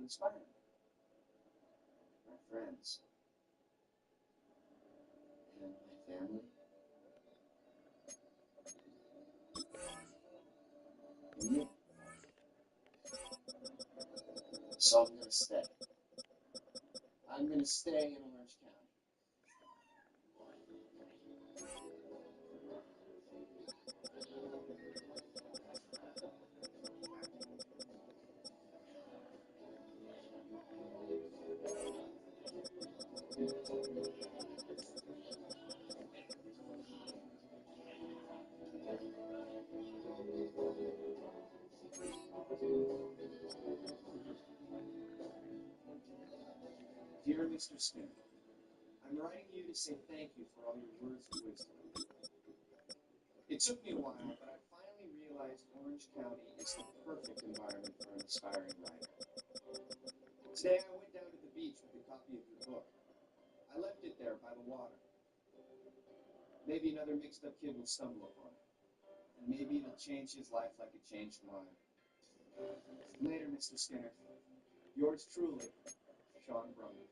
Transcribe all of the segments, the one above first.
inspire me. My friends. And my family. And you. So I'm going to stay. I'm going to stay in Orange County. Dear Mr. Skinner, I'm writing you to say thank you for all your words of wisdom. It took me a while, but I finally realized Orange County is the perfect environment for an aspiring writer. Today I went down to the beach with a copy of your book. I left it there by the water. Maybe another mixed-up kid will stumble upon it. And maybe it'll change his life like it changed mine. Later, Mr. Skinner. Yours truly, Sean Brumman.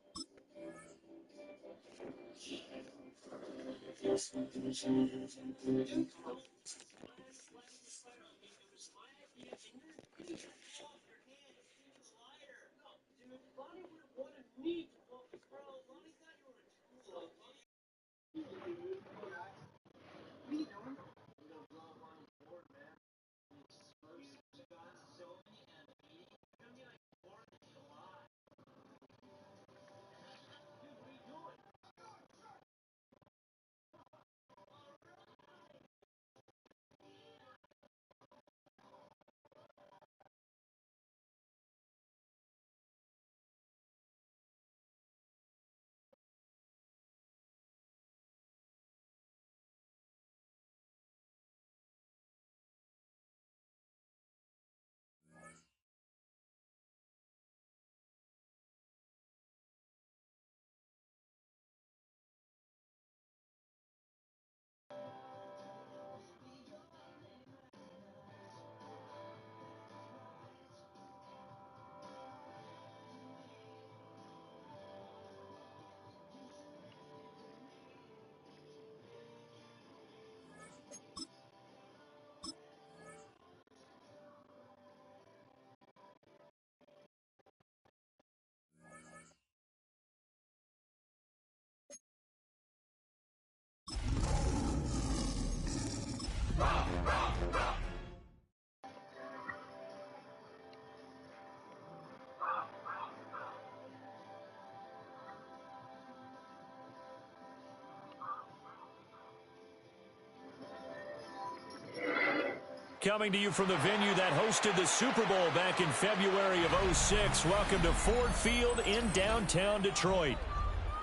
Coming to you from the venue that hosted the Super Bowl back in February of '06. Welcome to Ford Field in downtown Detroit.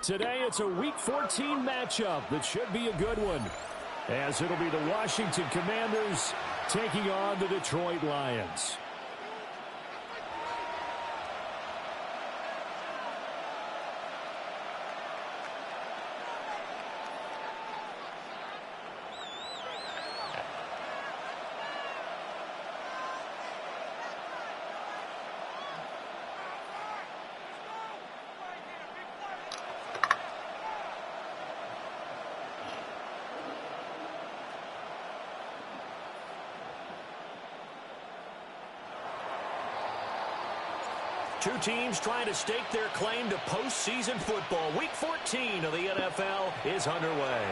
Today it's a Week 14 matchup that should be a good one, as it'll be the Washington Commanders taking on the Detroit Lions. Two teams trying to stake their claim to postseason football. Week 14 of the NFL is underway.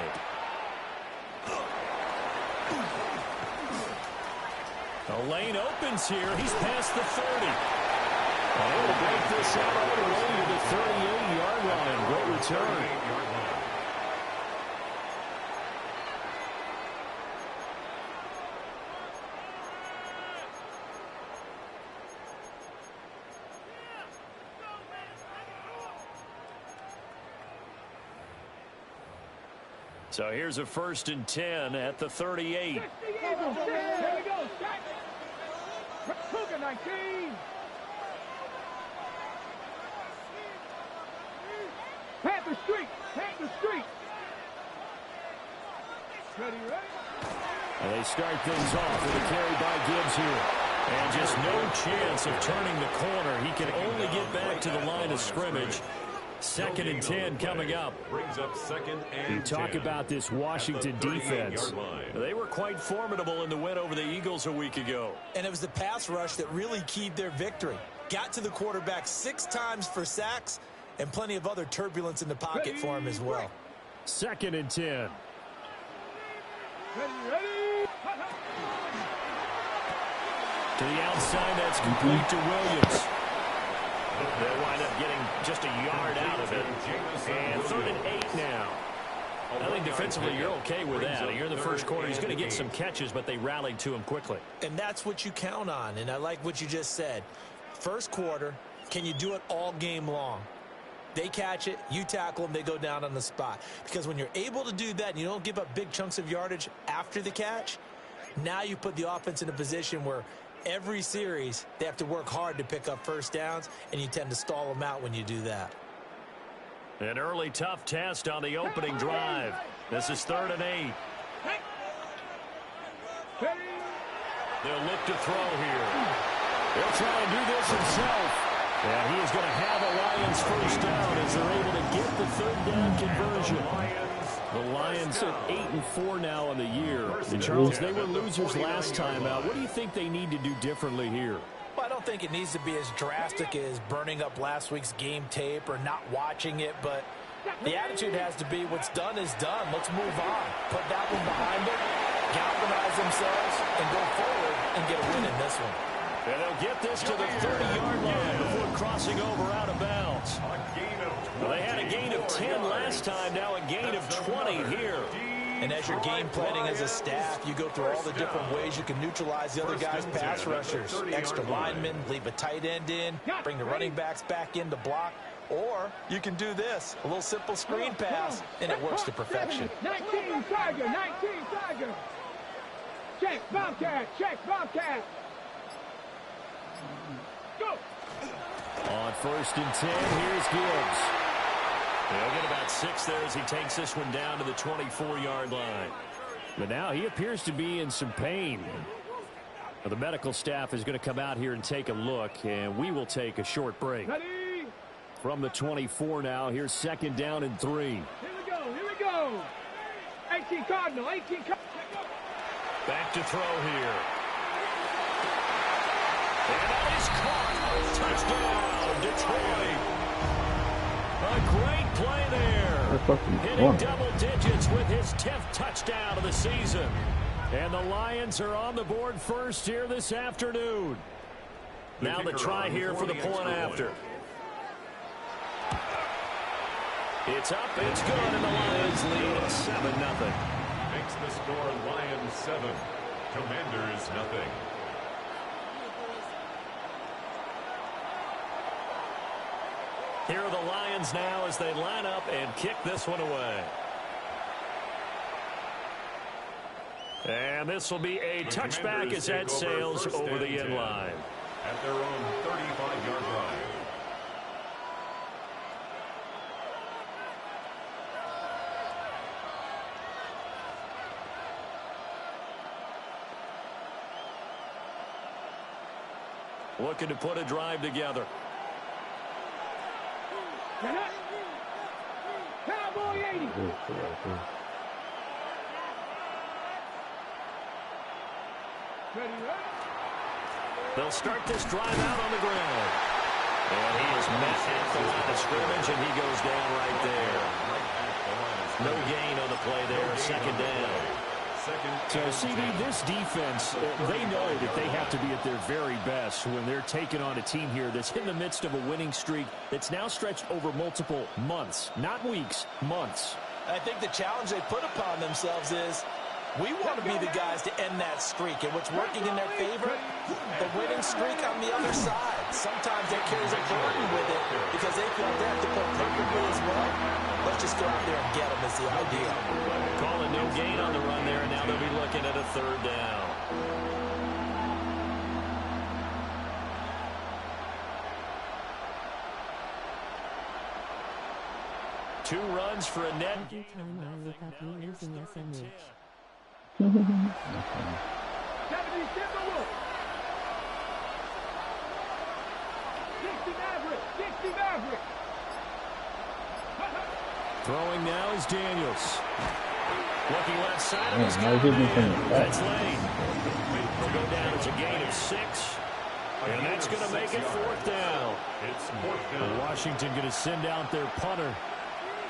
The lane opens here. He's past the 30. And he'll break this out all the way to the 38-yard line. Great return. So here's a 1st and 10 at the 38. Here we go. Cougar 19. Panther Street. Ready. And they start things off with a carry by Gibbs here. And just no chance of turning the corner. He can only get back to the line of scrimmage. 2nd and 10 coming up. Brings up 2nd and You talk 10 about this Washington defense. They were quite formidable in the win over the Eagles a week ago. And it was the pass rush that really keyed their victory. Got to the quarterback 6 times for sacks and plenty of other turbulence in the pocket for him as well. 2nd and 10. To the outside, that's complete to Williams. They'll wind up getting just a yard out of it. And 3rd and 8 now. I think defensively you're okay with that. You're in the first quarter. He's going to get some catches, but they rallied to him quickly. And that's what you count on. And I like what you just said. First quarter, can you do it all game long? They catch it, you tackle them, they go down on the spot. Because when you're able to do that and you don't give up big chunks of yardage after the catch, now you put the offense in a position where every series they have to work hard to pick up first downs, and you tend to stall them out when you do that. An early tough test on the opening drive. This is 3rd and 8. They'll look to throw here. He'll try and do this himself. And he is going to have a Lions first down as they're able to get the 3rd down conversion. The Lions at 8-4 now on the year. And Charles, they were losers last time out. What do you think they need to do differently here? Well, I don't think it needs to be as drastic as burning up last week's game tape or not watching it, but the attitude has to be what's done is done. Let's move on. Put that one behind them, galvanize themselves, and go forward and get a win in this one. And they'll get this to the 30-yard line before crossing over out of bounds. Well, they had a gain of 10 last time, now a gain of 20 here. And as you're game planning as a staff, you go through all the different ways you can neutralize the other guy's pass rushers. Extra linemen, leave a tight end in, bring the running backs back in to block. Or you can do this, a little simple screen pass, and it works to perfection. 19 Tiger, 19 Tiger. Check, Bobcat, check, Bobcat. Go. On 1st and 10, here's Gibbs. They'll get about 6 there as he takes this one down to the 24-yard line. But now he appears to be in some pain. Now the medical staff is going to come out here and take a look, and we will take a short break. Ready. From the 24 now, here's 2nd down and 3. Here we go, here we go. 18 Cardinal, 18 Cardinal. Back to throw here. And that is caught. Touchdown, Detroit. A great play there. Hitting double digits with his 10th touchdown of the season. And the Lions are on the board first here this afternoon. Now the try here for the point after. It's up, it's good, and the Lions lead 7-0. Makes the score Lions 7, Commanders 0. Here are the Lions now as they line up and kick this one away. And this will be a touchback as that sails over the end line. At their own 35-yard line. Looking to put a drive together. Cowboy 80. Ready, ready. They'll start this drive out on the ground. And he is met at the line of scrimmage, and he goes down right there. No gain on the play there, 2nd down. So, CD, this defense, they know that they have to be at their very best when they're taking on a team here that's in the midst of a winning streak that's now stretched over multiple months, not weeks, months. I think the challenge they put upon themselves is we want to be the guys to end that streak. And what's working in their favor, the winning streak on the other side. Sometimes that carries a burden with it because they feel they have to play perfectly as well. Let's just go out there and get them is the idea. Call a no gain on the run there, and now they'll be looking at a 3rd down. Two runs for a net. Timeline without you losing SMH. Throwing now is Daniels. Looking left side of his That's Lane. Will go down as a gain of 6. And that's going to make it 4th down. It's 4th down. Washington going to send out their punter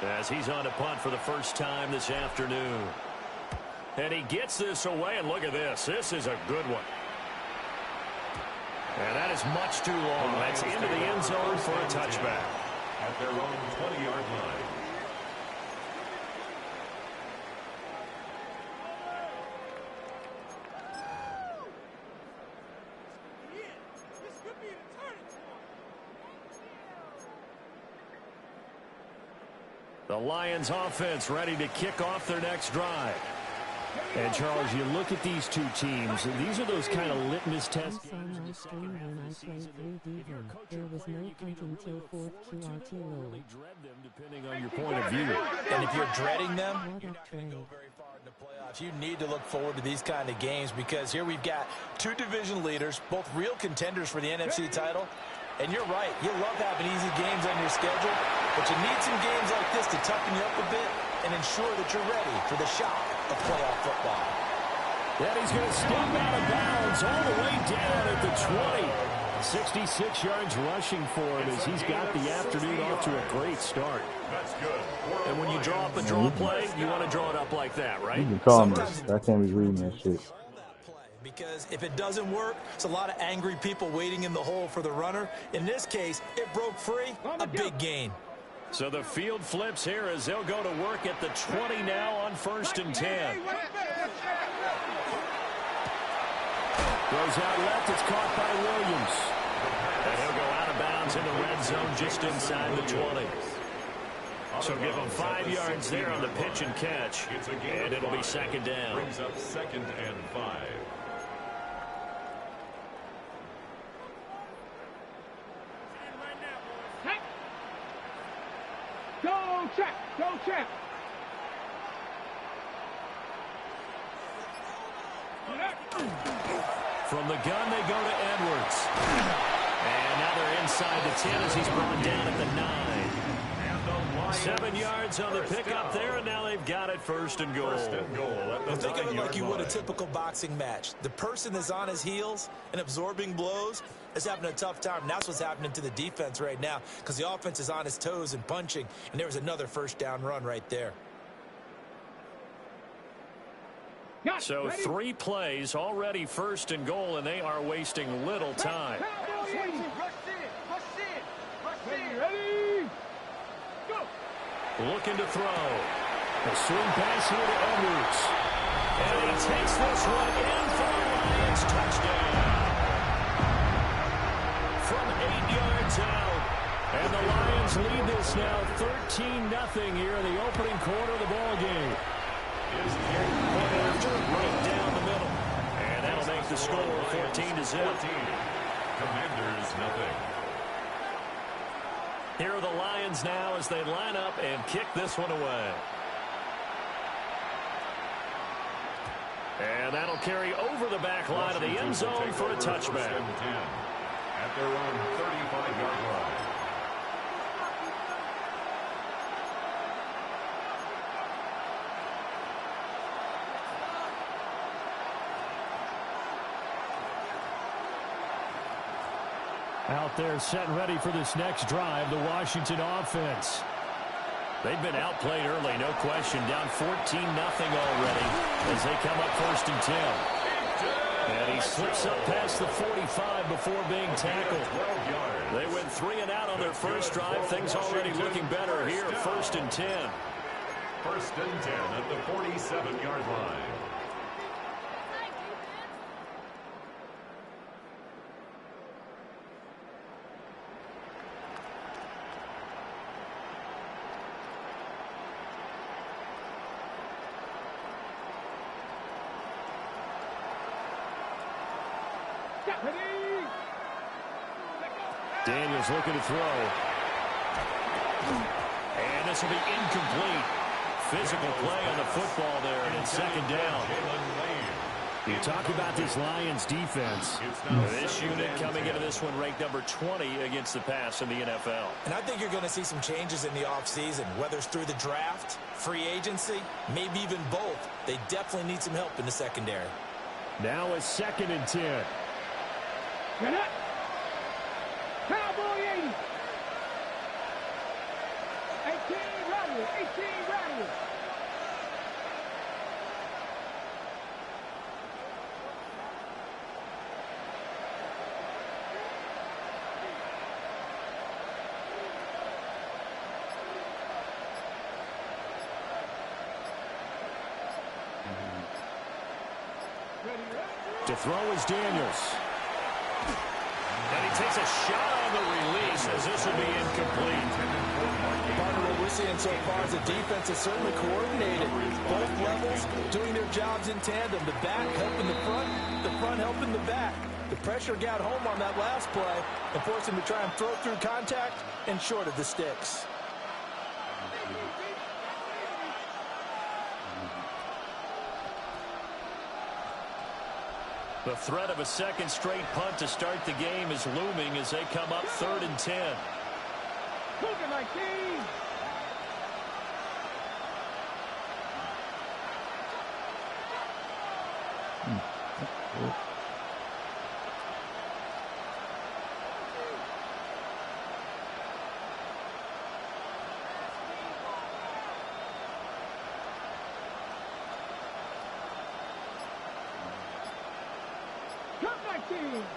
as he's on to punt for the first time this afternoon. And he gets this away, and look at this. This is a good one. And that is much too long. That's into the end zone for a touchback. At their own 20-yard line. The Lions offense ready to kick off their next drive. And, Charles, you look at these two teams, these are those kind of litmus tests. I saw my stream when I played 3D1. There was no punting till 4th QRT roll. Depending on your point of view. And if you're dreading them, you're not going to go very far in the playoffs. You need to look forward to these kind of games because here we've got 2 division leaders, both real contenders for the NFC title. And you're right, you love having easy games on your schedule, but you need some games like this to toughen you up a bit and ensure that you're ready for the shock of playoff football. And he's going to step out of bounds all the way down at the 20. 66 yards rushing for him as he's got the afternoon off to a great start. That's good. And when you draw up a draw play, you want to draw it up like that, right? You can call me. I can't be reading that shit. Because if it doesn't work, it's a lot of angry people waiting in the hole for the runner. In this case, it broke free, a big gain. So the field flips here as they'll go to work at the 20 now on 1st and 10. Goes out left, it's caught by Williams. And he'll go out of bounds in the red zone just inside the 20. So give him 5 yards there on the pitch and catch, and it'll be 2nd down. Brings up 2nd and 5. Go check, go check. From the gun, they go to Edwards. And now they're inside the 10 as he's brought down at the 9. 7 yards on the pickup there, and now they've got it 1st and goal. Well, think of it like you would a typical boxing match. The person that's on his heels and absorbing blows is having a tough time. And that's what's happening to the defense right now because the offense is on his toes and punching, and there was another 1st down run right there. So 3 plays already 1st and goal, and they are wasting little time. Looking to throw. A swing pass here to Edwards. And he takes this one in for a Lions touchdown. From 8 yards out. And the Lions lead this now 13-0 here in the opening quarter of the ball game. Point after right down the middle. And that'll make the score 14-0. Commanders nothing. Here are the Lions now as they line up and kick this one away. And that'll carry over the back line of the end zone for a touchback. At their own 35-yard line. Out there set and ready for this next drive, the Washington offense. They've been outplayed early, no question. Down 14-0 already as they come up 1st and 10. And he slips up past the 45 before being tackled. They went 3 and out on their first drive. Things already looking better here, 1st and 10. 1st and 10 at the 47-yard line. Daniels looking to throw. And this will be incomplete. Physical play on the football there, and it's 2nd down. You talk about this Lions defense. This unit coming into this one ranked number 20 against the pass in the NFL. And I think you're going to see some changes in the offseason, whether it's through the draft, free agency, maybe even both. They definitely need some help in the secondary. Now a 2nd and 10. Get up. Cowboy 80. 18 rattle. 18 rattle. To throw is Daniels. And he takes a shot on the release as this will be incomplete. Partner, what we're seeing so far is the defense is certainly coordinated. Both levels doing their jobs in tandem. The back helping the front helping the back. The pressure got home on that last play and forced him to try and throw through contact and short of the sticks. The threat of a second straight punt to start the game is looming as they come up 3rd and 10. Look at my team.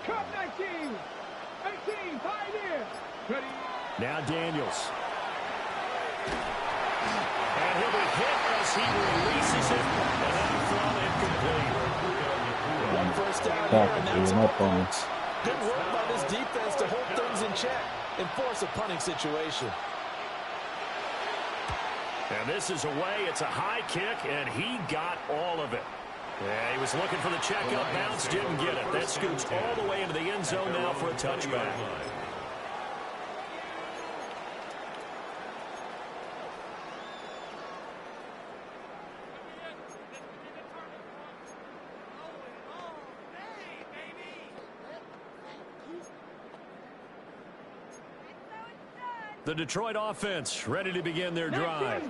Cup 19, 18, Pioneer. Now Daniels. And he'll be hit as he releases it. And that'll fall incomplete. One first down here, and that's all, folks. Good work by this defense to hold things in check and force a punting situation. And this is away. It's a high kick, and he got all of it. Yeah, he was looking for the checkup bounce, didn't get it. That scoots all the way into the end zone now for a touchback. The Detroit offense ready to begin their drive.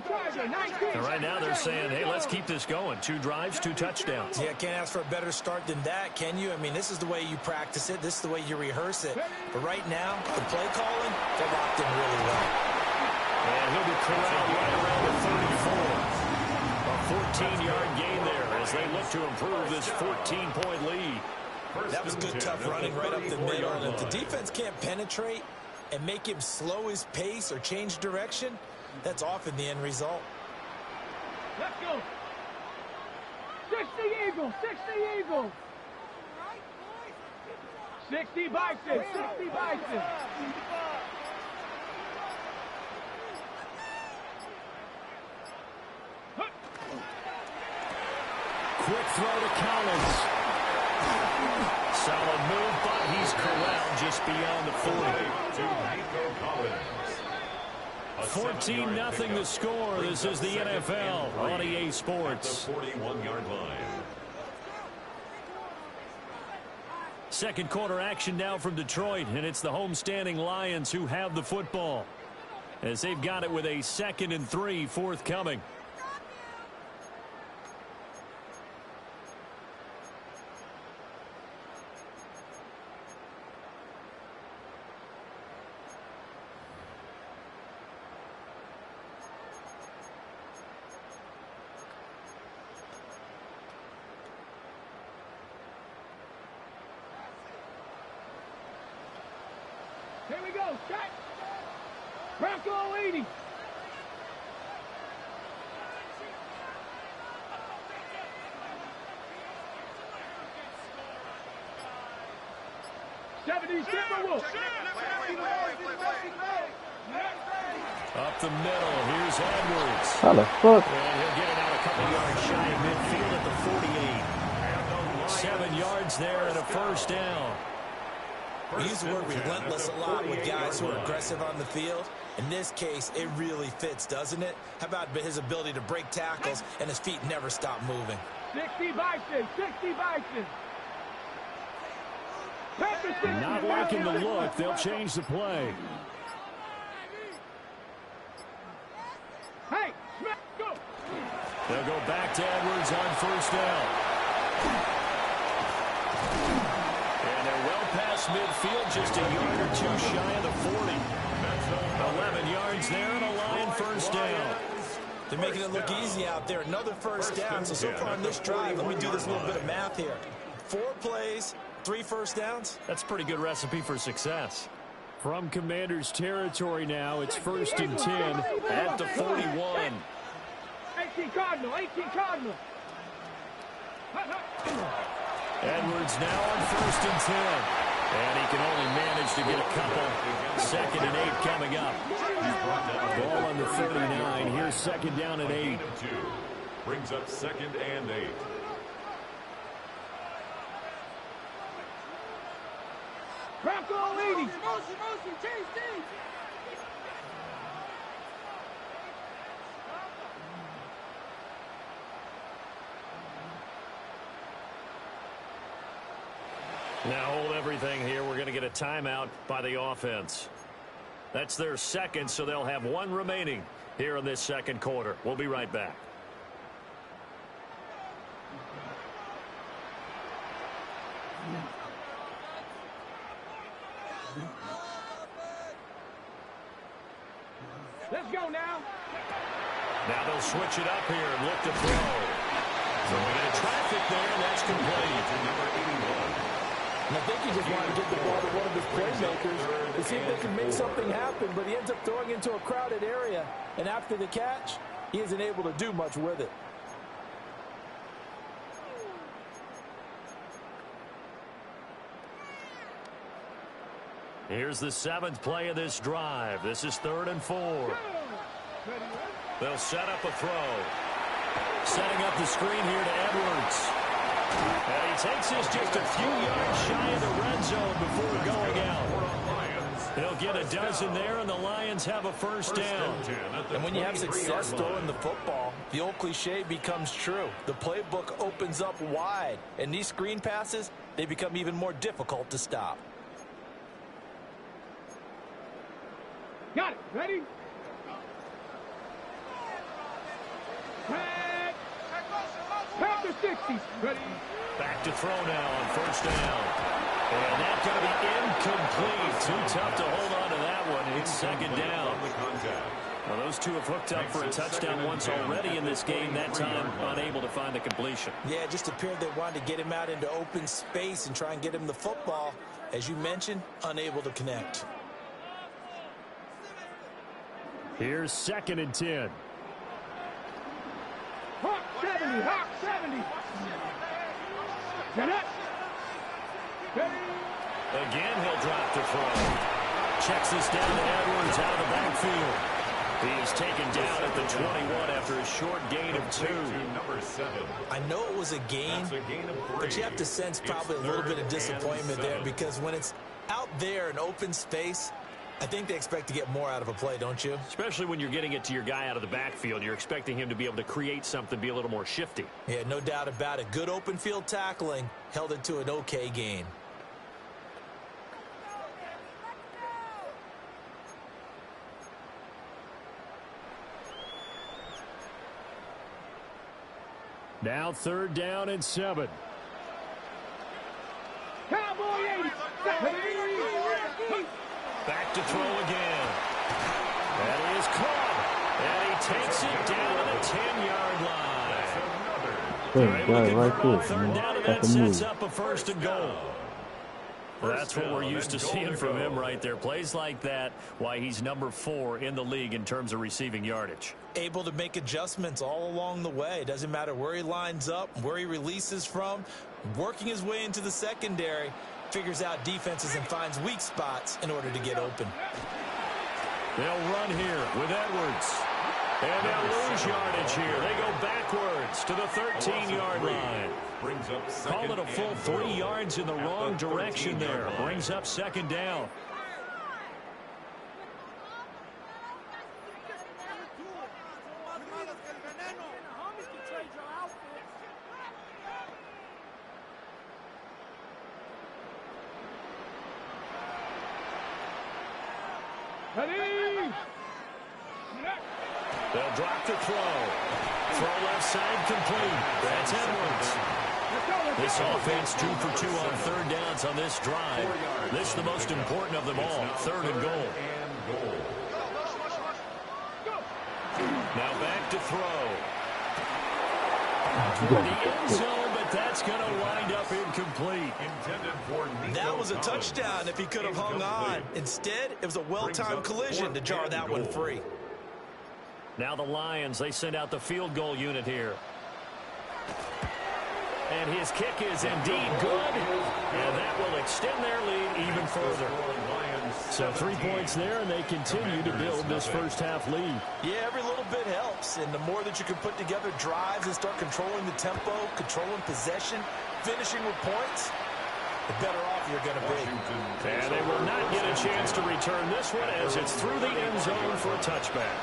And right now they're saying, hey, let's keep this going. 2 drives, 2 touchdowns. Yeah, can't ask for a better start than that, can you? I mean, this is the way you practice it. This is the way you rehearse it. But right now, the play calling, they're locked in really well. And he'll be corralled right around the 34. A 14-yard gain there as they look to improve this 14-point lead. That was good, tough running right up the middle. And if the defense can't penetrate and make him slow his pace or change direction, that's often the end result. Let's go. 60 Eagles, 60 Eagles. 60 Bison, 60 Bison. Quick throw to Collins. Solid move, but he's corralled just beyond the 40. 14-0 the score. This is the NFL on EA Sports. 41-yard line. Second quarter action now from Detroit, and it's the homestanding Lions who have the football as they've got it with a 2nd and 3 forthcoming. Here we go, check. Bronco 80. Timberwolves. Up the middle, here's Edwards. How the fuck? And he'll get it out a couple yards shy of midfield at the 48. 7 yards there and a first down. We use the word relentless a lot with guys who are aggressive on the field. In this case, it really fits, doesn't it? How about his ability to break tackles and his feet never stop moving? 60 Bison, 60 Bison. Not liking the look. They'll change the play. Hey, smack, go. They'll go back to Edwards on first down. And they're well past midfield, just a yard or two shy of the 40. 11 yards there and a Lion first down. They're making it look easy out there. Another first down. So far on this drive, let me do this little bit of math here. 4 plays, 3 first downs. That's a pretty good recipe for success. From Commander's territory now, it's 1st and 10 at the 41. 18 Cardinal, 18 Cardinal. Edwards now on 1st and 10. And he can only manage to get a couple. 2nd and 8 coming up. Ball on the 39. Here's 2nd down and 8. Brings up 2nd and 8. Bronco leading. Now hold everything here. We're going to get a timeout by the offense. That's their 2nd, so they'll have 1 remaining here in this 2nd quarter. We'll be right back. Let's go now. Now they'll switch it up here and look to throw. Throwing into traffic there, and that's complete. Number 81. And I think he just wanted to get the ball to one of his playmakers to see if they can make something happen, but he ends up throwing into a crowded area, and after the catch, he isn't able to do much with it. Here's the 7th play of this drive. This is 3rd and 4. They'll set up a throw. Setting up the screen here to Edwards. And he takes this just a few yards shy of the red zone before going out. He'll get a dozen there, and the Lions have a first down. And when you have success throwing the football, the old cliche becomes true. The playbook opens up wide, and these screen passes, they become even more difficult to stop. Got it. Ready? Pack the 60. Ready? Back to throw now on first down. And that's going to be incomplete. Too tough to hold on to that one. It's 2nd down. Well, those two have hooked up for a touchdown once already in this game. That time unable to find the completion. Yeah, it just appeared they wanted to get him out into open space and try and get him the football. As you mentioned, unable to connect. Here's 2nd and 10. Hawk 70. Hawk 70. Get it. Again, he'll drop the throw. Checks this down to Edwards out of the backfield. He is taken down at the 21 after a short gain of 2. Number 7. I know it was a gain, but you have to sense probably a little bit of disappointment there, because when it's out there in open space, I think they expect to get more out of a play, don't you? Especially when you're getting it to your guy out of the backfield. You're expecting him to be able to create something, be a little more shifty. Yeah, no doubt about it. Good open field tackling held it to an okay gain. Now 3rd down and 7. Cowboy 80. Back to throw again. That is caught. And he takes it down to the 10-yard line. Good guy right there. 3rd down, and that sets up a 1st and goal. That's what we're used to seeing from him right there. Plays like that, why he's number 4 in the league in terms of receiving yardage. Able to make adjustments all along the way. Doesn't matter where he lines up, where he releases from. Working his way into the secondary. Figures out defenses and finds weak spots in order to get open. They'll run here with Edwards. And they'll lose yardage here. They go backwards to the 13-yard line. Call it a full 3 yards in the wrong direction there. Brings up second down. Ready? They'll drop the throw. Throw left side complete. That's Edwards. This offense 2 for 2 on third downs on this drive. This is the most important of them all, third and goal. Now back to throw. Toward the end zone, but that's going to wind up incomplete. That was a touchdown if he could have hung on. Instead, it was a well-timed collision to jar that one free. Now the Lions, they send out the field goal unit here. And his kick is indeed good. And that will extend their lead even further. So 3 points there, and they continue to build this first half lead. Yeah, every little bit helps. And the more that you can put together drives and start controlling the tempo, controlling possession, finishing with points, the better off you're going to be. And they will not get a chance to return this one as it's through the end zone for a touchback.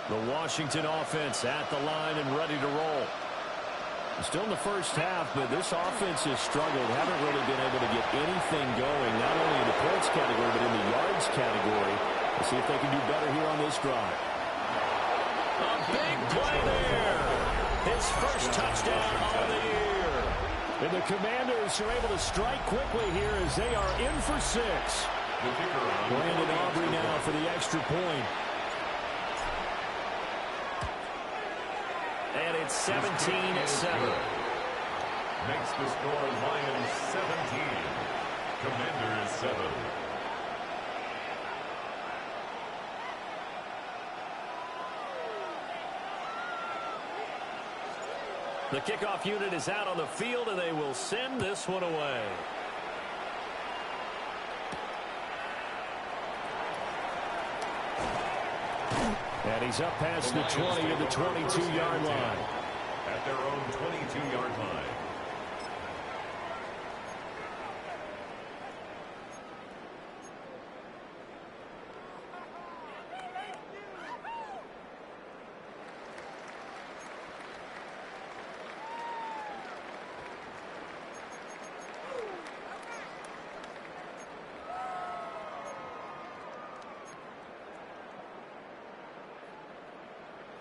The Washington offense at the line and ready to roll. Still in the first half, but this offense has struggled. Haven't really been able to get anything going, not only in the points category, but in the yards category. Let's see if they can do better here on this drive. A big play there. His first touchdown of the year. And the Commanders are able to strike quickly here as they are in for 6. Brandon Aubrey now for the extra point. And it's 17-7. Makes the score Lions 17. Commanders 7. The kickoff unit is out on the field, and they will send this one away. And he's up past the 20 to the 22-yard line. At their own 22-yard line.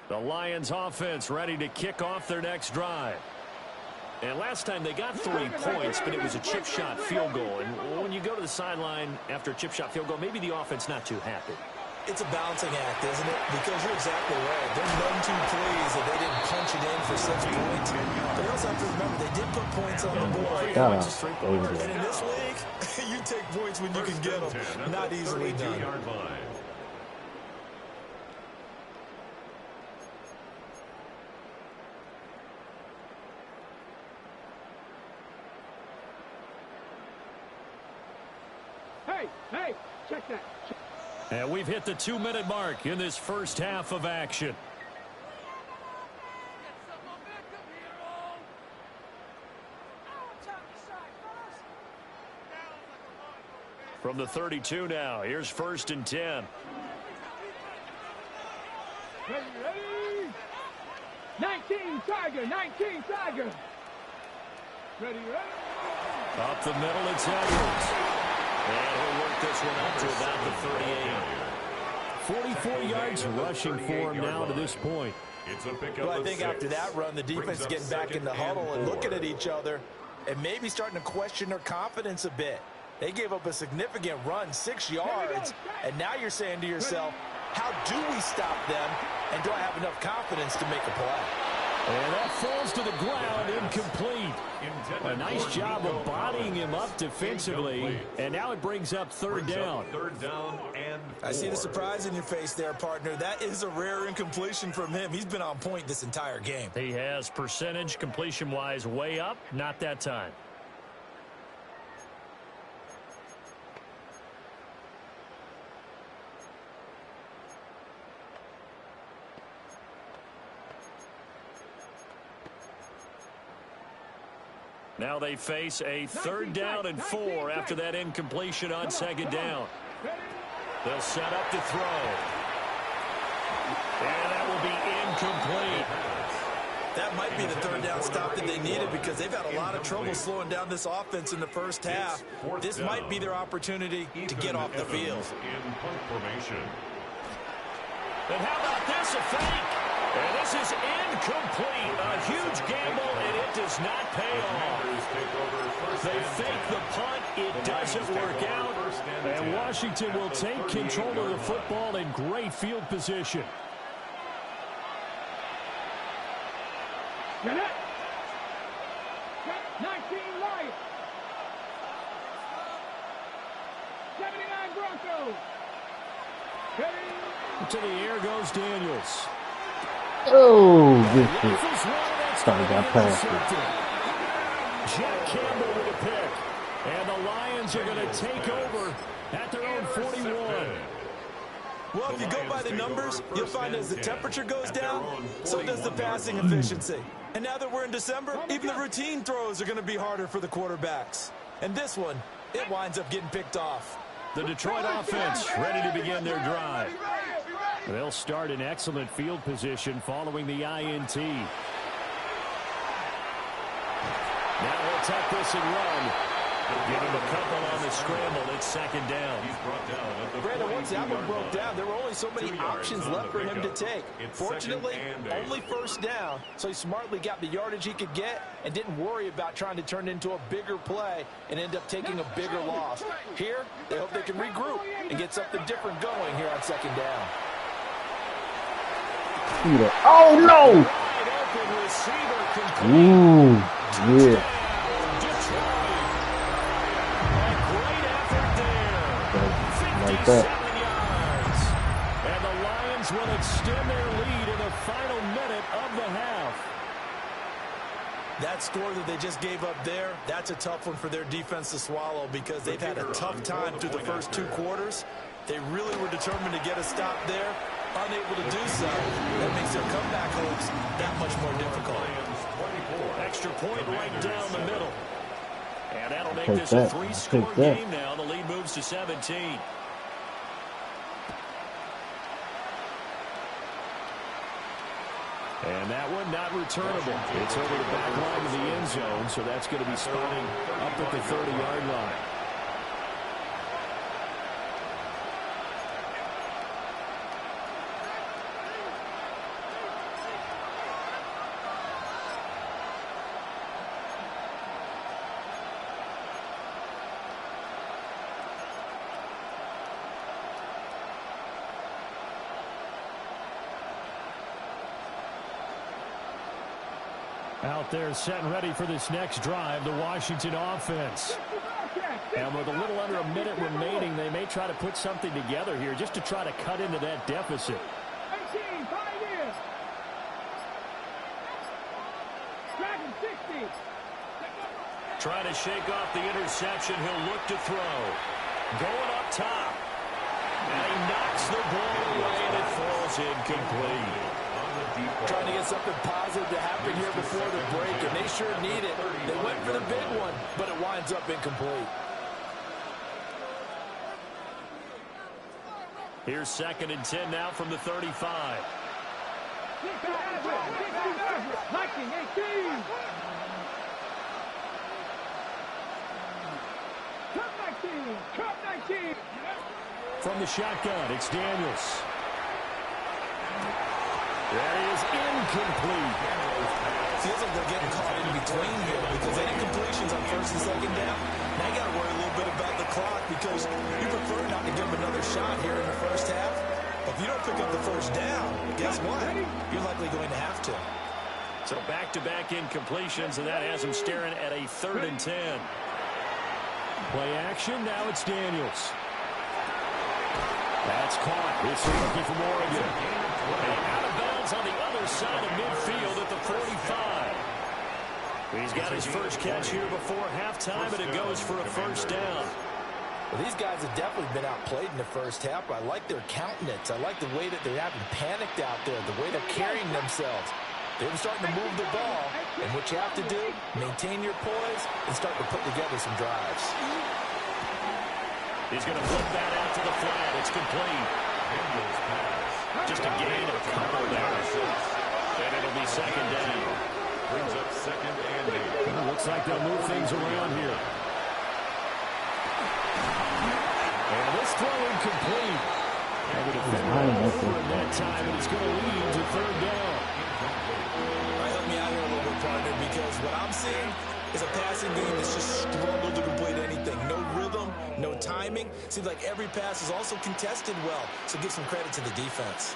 The Lions offense ready to kick off their next drive. And last time they got 3 points, but it was a chip shot field goal. And when you go to the sideline after a chip shot field goal, maybe the offense not too happy. It's a balancing act, isn't it? Because you're exactly right. There's none too pleased that they didn't punch it in for 6 points. But you also have to remember, they did put points on the board. And in this league, you take points when you can get them. Not easily done. Hey, check that. And we've hit the 2-minute mark in this first half of action. From the 32 now, here's 1st and 10. Ready? 19 Tiger, 19 Tiger. Ready? Up the middle, it's Edwards. And he'll work this one up to about the 38. 44 yards rushing for him now to this point. Well, I think after that run, the defense is getting back in the huddle and looking at each other and maybe starting to question their confidence a bit. They gave up a significant run, 6 yards, and now you're saying to yourself, how do we stop them, and do I have enough confidence to make a play? And that falls to the ground, incomplete. A nice job of bodying him up defensively, and now it brings up 3rd down. 3rd down and I see the surprise in your face there, partner. That is a rare incompletion from him. He's been on point this entire game. He has percentage completion-wise way up, not that time. Now they face a 3rd down and 4 after that incompletion on 2nd down. They'll set up to throw. And that will be incomplete. That might be the 3rd down stop that they needed because they've had a lot of trouble slowing down this offense in the first half. This might be their opportunity to get off the field. And how about this, a fake? And this is incomplete. A huge gamble, and it does not pay off. They fake the punt. It doesn't work out. And Washington will take control of the football in great field position. Get it. 19 Lions. 79 Broncos. To the air goes Daniels. Oh, good shit. Sorry, got past it. Jack Campbell with a pick. And the Lions are going to take over at their own 41. Well, if you go by the numbers, you'll find as the temperature goes down, so does the passing efficiency. And now that we're in December, even the routine throws are going to be harder for the quarterbacks. And this one, it winds up getting picked off. The Detroit offense ready to begin their drive. They'll start in excellent field position following the INT. Now he'll tuck this and run. Give him a couple on the scramble. It's 2nd down. Brandon, once that one broke down, there were only so many options left for him to take. Fortunately, only 1st down, so he smartly got the yardage he could get and didn't worry about trying to turn it into a bigger play and end up taking a bigger loss. Here, they hope they can regroup and get something different going here on 2nd down. Oh, no! Ooh, yeah. Like that. And the Lions will extend their lead in the final minute of the half. That score that they just gave up there, that's a tough one for their defense to swallow because they've had a tough time through the first 2 quarters. They really were determined to get a stop there, unable to do so. That makes their comeback hopes that much more difficult. Extra point right down the middle. And that'll make this a 3-score game now. The lead moves to 17. And that one not returnable. It's over the back line of the end zone, so that's going to be spotting up at the 30-yard line. Out there set and ready for this next drive, the Washington offense. And with a little under a minute remaining, they may try to put something together here just to try to cut into that deficit. 18, 5 years. Dragon 60. Trying to shake off the interception. He'll look to throw. Going up top. And he knocks the ball away, and it falls incomplete. Trying to get something positive to happen here before the break, and they sure need it. They went for the big one, but it winds up incomplete. Here's 2nd and 10 now from the 35. 19-18. Cup 19. From the shotgun, it's Daniels. That is incomplete. Feels like they're getting caught in between here because they had completions on 1st and 2nd down. Now you got to worry a little bit about the clock because you prefer not to give them another shot here in the first half. But if you don't pick up the 1st down, guess what? You're likely going to have to. So back-to-back incompletions, and that has them staring at a 3rd and 10. Play action, now it's Daniels. That's caught. It's a rookie from Oregon. And out of bounds on the other side of midfield at the 45. He's got his first catch here before halftime, and it goes for a first down. Well, these guys have definitely been outplayed in the first half. I like their countenance. I like the way that they're having panicked out there, the way they're carrying themselves. They're starting to move the ball, and what you have to do, maintain your poise and start to put together some drives. He's going to flip that out to the flat. It's complete. Just a gain of a couple there. And it'll be second down. Brings up second and 8. Well, looks like they'll move things around here. And this throw incomplete. And the defender over in that time, and it's going to lead to third down. All right, help me out here a little bit, partner, because what I'm seeing is a passing game that's just struggled to complete anything. No rhythm, no timing. Seems like every pass is also contested well, so give some credit to the defense.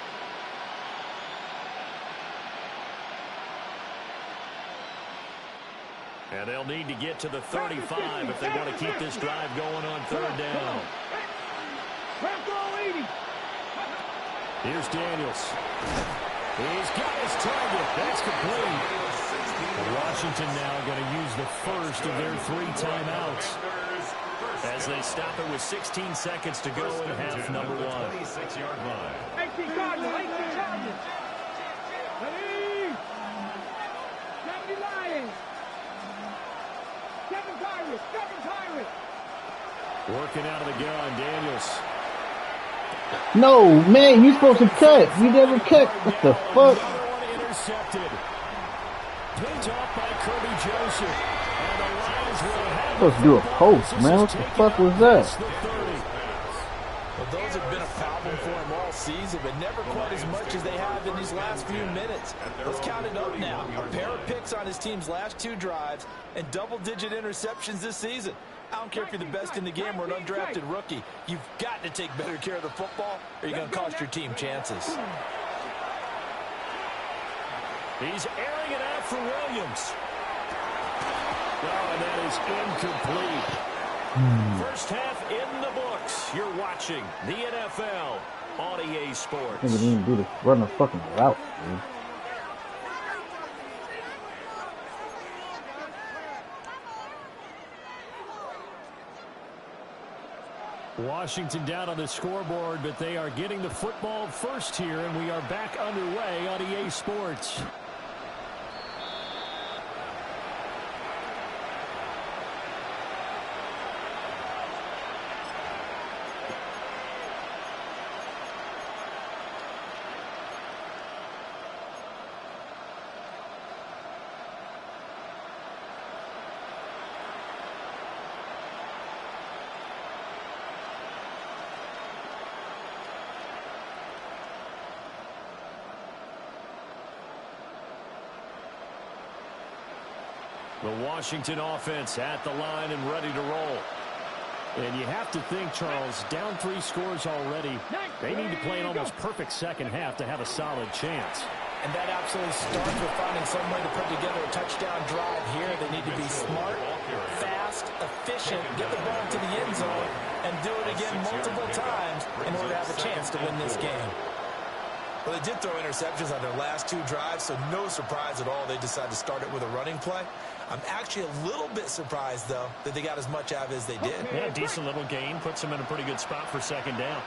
And they'll need to get to the 35 if they want to keep this drive going on third down. Here's Daniels. He's got his target. That's complete. Washington now going to use the first of their 3 timeouts as they stop it with 16 seconds to go in half number 1. 26-yard line. 18 Cardinals, 18 Cardinals. Ready? 70 Lions. 7 Pirates, 7 Pirates. Working out of the gun, Daniels. No, man, you supposed to cut. You never cut. What the fuck? Another one intercepted. Picked off by Kirby Joseph. And the Lions will have Supposed to do a post, man. What the fuck was that? Well, those have been a problem for him all season, but never quite as much as they have in these last few minutes. Let's count it up now. A pair of picks on his team's last 2 drives and double-digit interceptions this season. I don't care if you're the best in the game or an undrafted rookie. You've got to take better care of the football or you're going to cost your team chances. He's airing it out for Williams. Oh, and that is incomplete. First half in the books. You're watching the NFL on EA Sports. I didn't even do this. Run a fucking route, dude. Washington down on the scoreboard, but they are getting the football first here, and we are back underway on EA Sports. The Washington offense at the line and ready to roll. And you have to think, Charles, down 3 scores already. They need to play an almost perfect second half to have a solid chance. And that absolutely starts with finding some way to put together a touchdown drive here. They need to be smart, fast, efficient, get the ball to the end zone, and do it again multiple times in order to have a chance to win this game. Well, they did throw interceptions on their last 2 drives, so no surprise at all they decided to start it with a running play. I'm actually a little bit surprised, though, that they got as much out of it as they did. Yeah, decent little gain. Puts them in a pretty good spot for second down.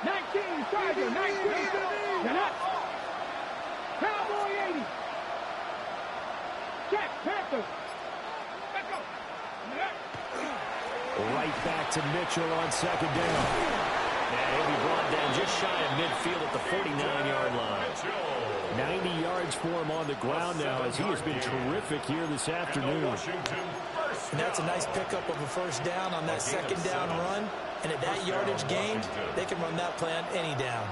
19 Tiger, 19. You're not. Cowboy 80. Check, Panthers. Let's go. Right back to Mitchell on second down. And he'll be brought down just shy of midfield at the 49-yard line. 90 yards for him on the ground now as he has been terrific here this afternoon. And that's a nice pickup of a first down on that second down run. And at that yardage gained, they can run that play on any down.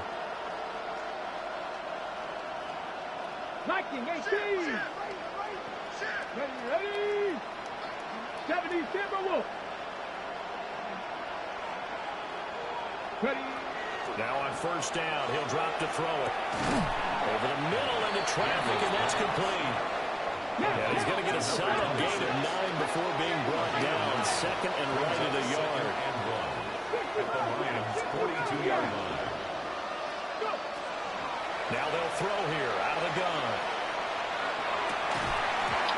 19, 18. Ready. 70 Timberwolves. Ready. Now on first down, he'll drop to throw it. Over the middle into traffic, and that's complete. Yeah, he's going to get a solid gain of 9 before being brought down. Second and right of the yard. at the Lions' 42-yard line. Now they'll throw here out of the gun.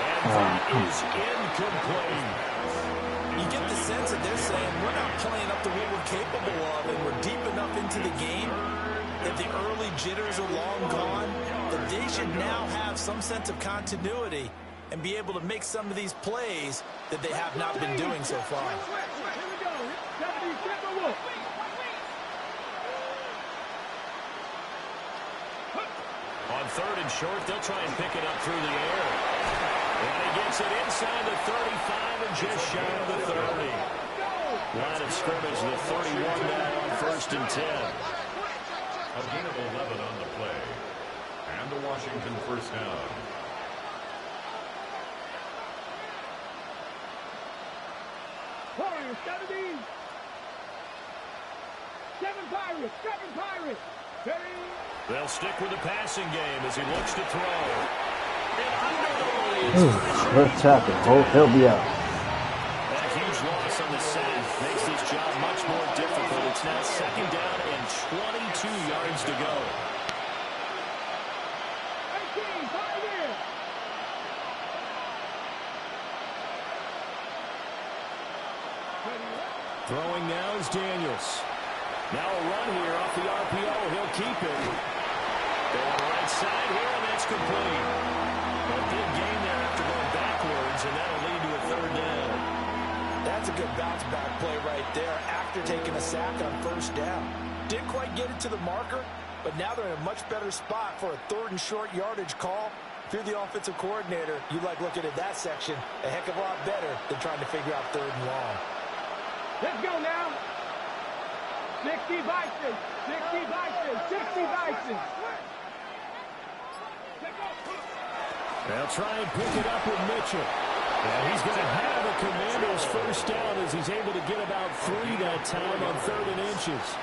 And that is incomplete. You get the sense that they're saying we're not playing up to what we're capable of, and we're deep enough into the game that the early jitters are long gone, that they should now have some sense of continuity and be able to make some of these plays that they have not been doing so far. On third and short, they'll try and pick it up through the air. And he gets it inside the 35 and just shy of the 30. Line of scrimmage, the 31 now on 1st and 10. A gain of 11 on the play. And the Washington first down. Warriors, 70. 7 Pirates, 7 Pirates. They'll stick with the passing game as he looks to throw. Let's tackle. He'll be out. A huge loss on the sack makes this job much more difficult. It's now 2nd down and 22 yards to go. 18, Pioneer. Throwing now is Daniels. Now a run here off the RPO. He'll keep it. Going right side here, and that's complete. A big gain there after going backwards, and that'll lead to a 3rd down. That's a good bounce-back play right there after taking a sack on 1st down. Didn't quite get it to the marker, but now they're in a much better spot for a 3rd and short yardage call. If you're the offensive coordinator, you like looking at that section a heck of a lot better than trying to figure out 3rd and long. Let's go now. 60 Bison, 60 Bison, 60 Bison. They'll try and pick it up with Mitchell. And he's going to have a Commander's first down as he's able to get about 3 that time on 3rd and inches.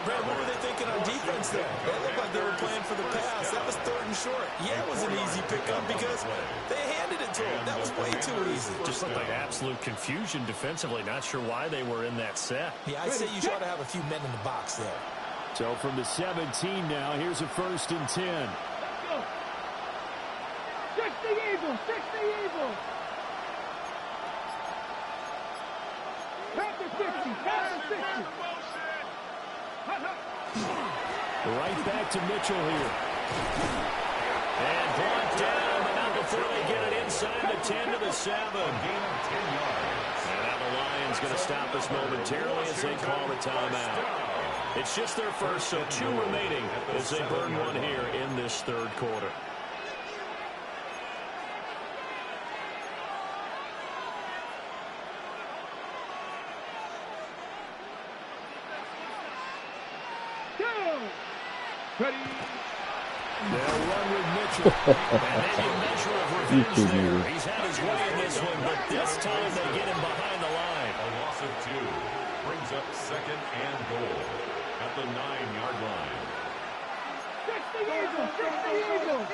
Brad, what were they thinking on defense there? They looked like they were playing for the pass. That was 3rd and short. Yeah, it was an easy pickup because they handed it to him. That was way too easy. Just looked like absolute confusion defensively. Not sure why they were in that set. Yeah, I'd say you ought to have a few men in the box there. So from the 17 now, here's a 1st and 10. 60 Eagles, 60 Eagles. Panther 60, Panther 60. Right back to Mitchell here. And brought down, but not before they get it inside the 10 to the 7. Gain of 10 yards. And now the Lions going to stop us momentarily as they call the timeout. It's just their first, so 2 remaining as they burn one here in this 3rd quarter. Ready. They'll run with Mitchell. And maybe a measure of revenge there. He's had his way in this one, but this time they get him behind the line. A loss of 2 brings up 2nd and goal at the 9-yard line. 60 Eagles, 60 Eagles.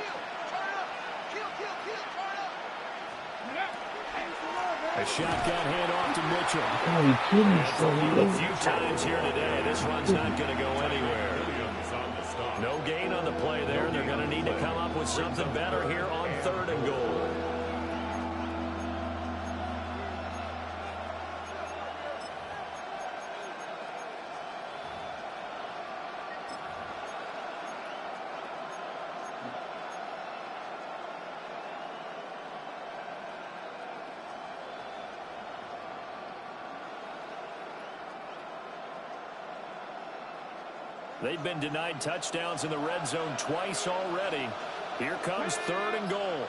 A shotgun handoff to Mitchell. Are you kidding me? A few times here today, this one's not going to go anywhere. No gain on the play there. They're going to need to come up with something better here on 3rd and goal. They've been denied touchdowns in the red zone twice already. Here comes 3rd and goal.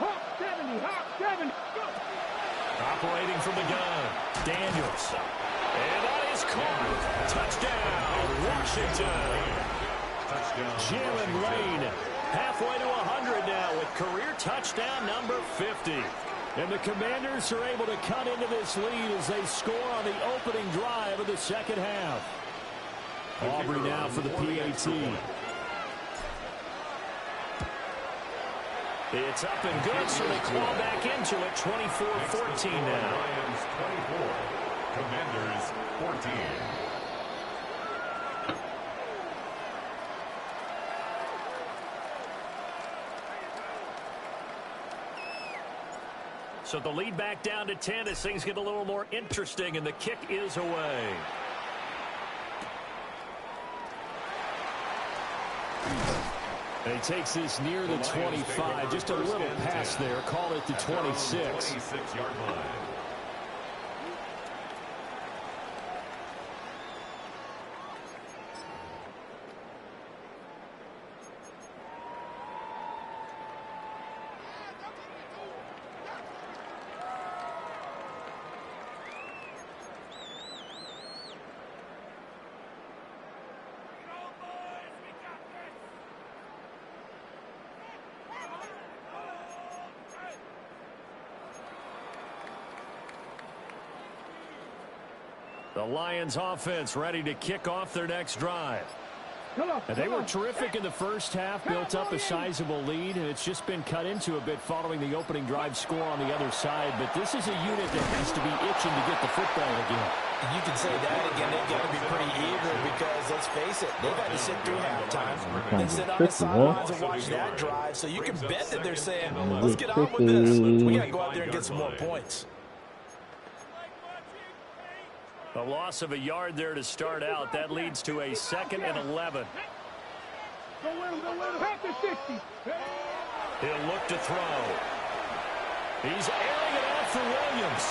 Hawk 70, Hawk 70. Operating from the gun, Daniels. And that is caught. Touchdown, Washington. Jalen Lane halfway to 100 now with career touchdown number 50. And the Commanders are able to cut into this lead as they score on the opening drive of the 2nd half. Aubrey now for the PAT. It's up and good, so they claw back into it, 24-14 now. Lions 24, Commanders 14. So the lead back down to 10 as things get a little more interesting, and the kick is away. And he takes this near the 25. Just a little pass there. Call it the 26. 26-yard line. The Lions offense ready to kick off their next drive. And they were terrific in the first half, built up a sizable lead, and it's just been cut into a bit following the opening drive score on the other side. But this is a unit that has to be itching to get the football again. You can say that again. They've got to be pretty eager because, let's face it, they've had to sit through halftime and sit on the sidelines and watch that drive. So you can bet that they're saying, let's get on with this. We got to go out there and get some more points. A loss of a yard there to start out. That leads to a 2nd and 11. He'll look to throw. He's airing it out for Williams.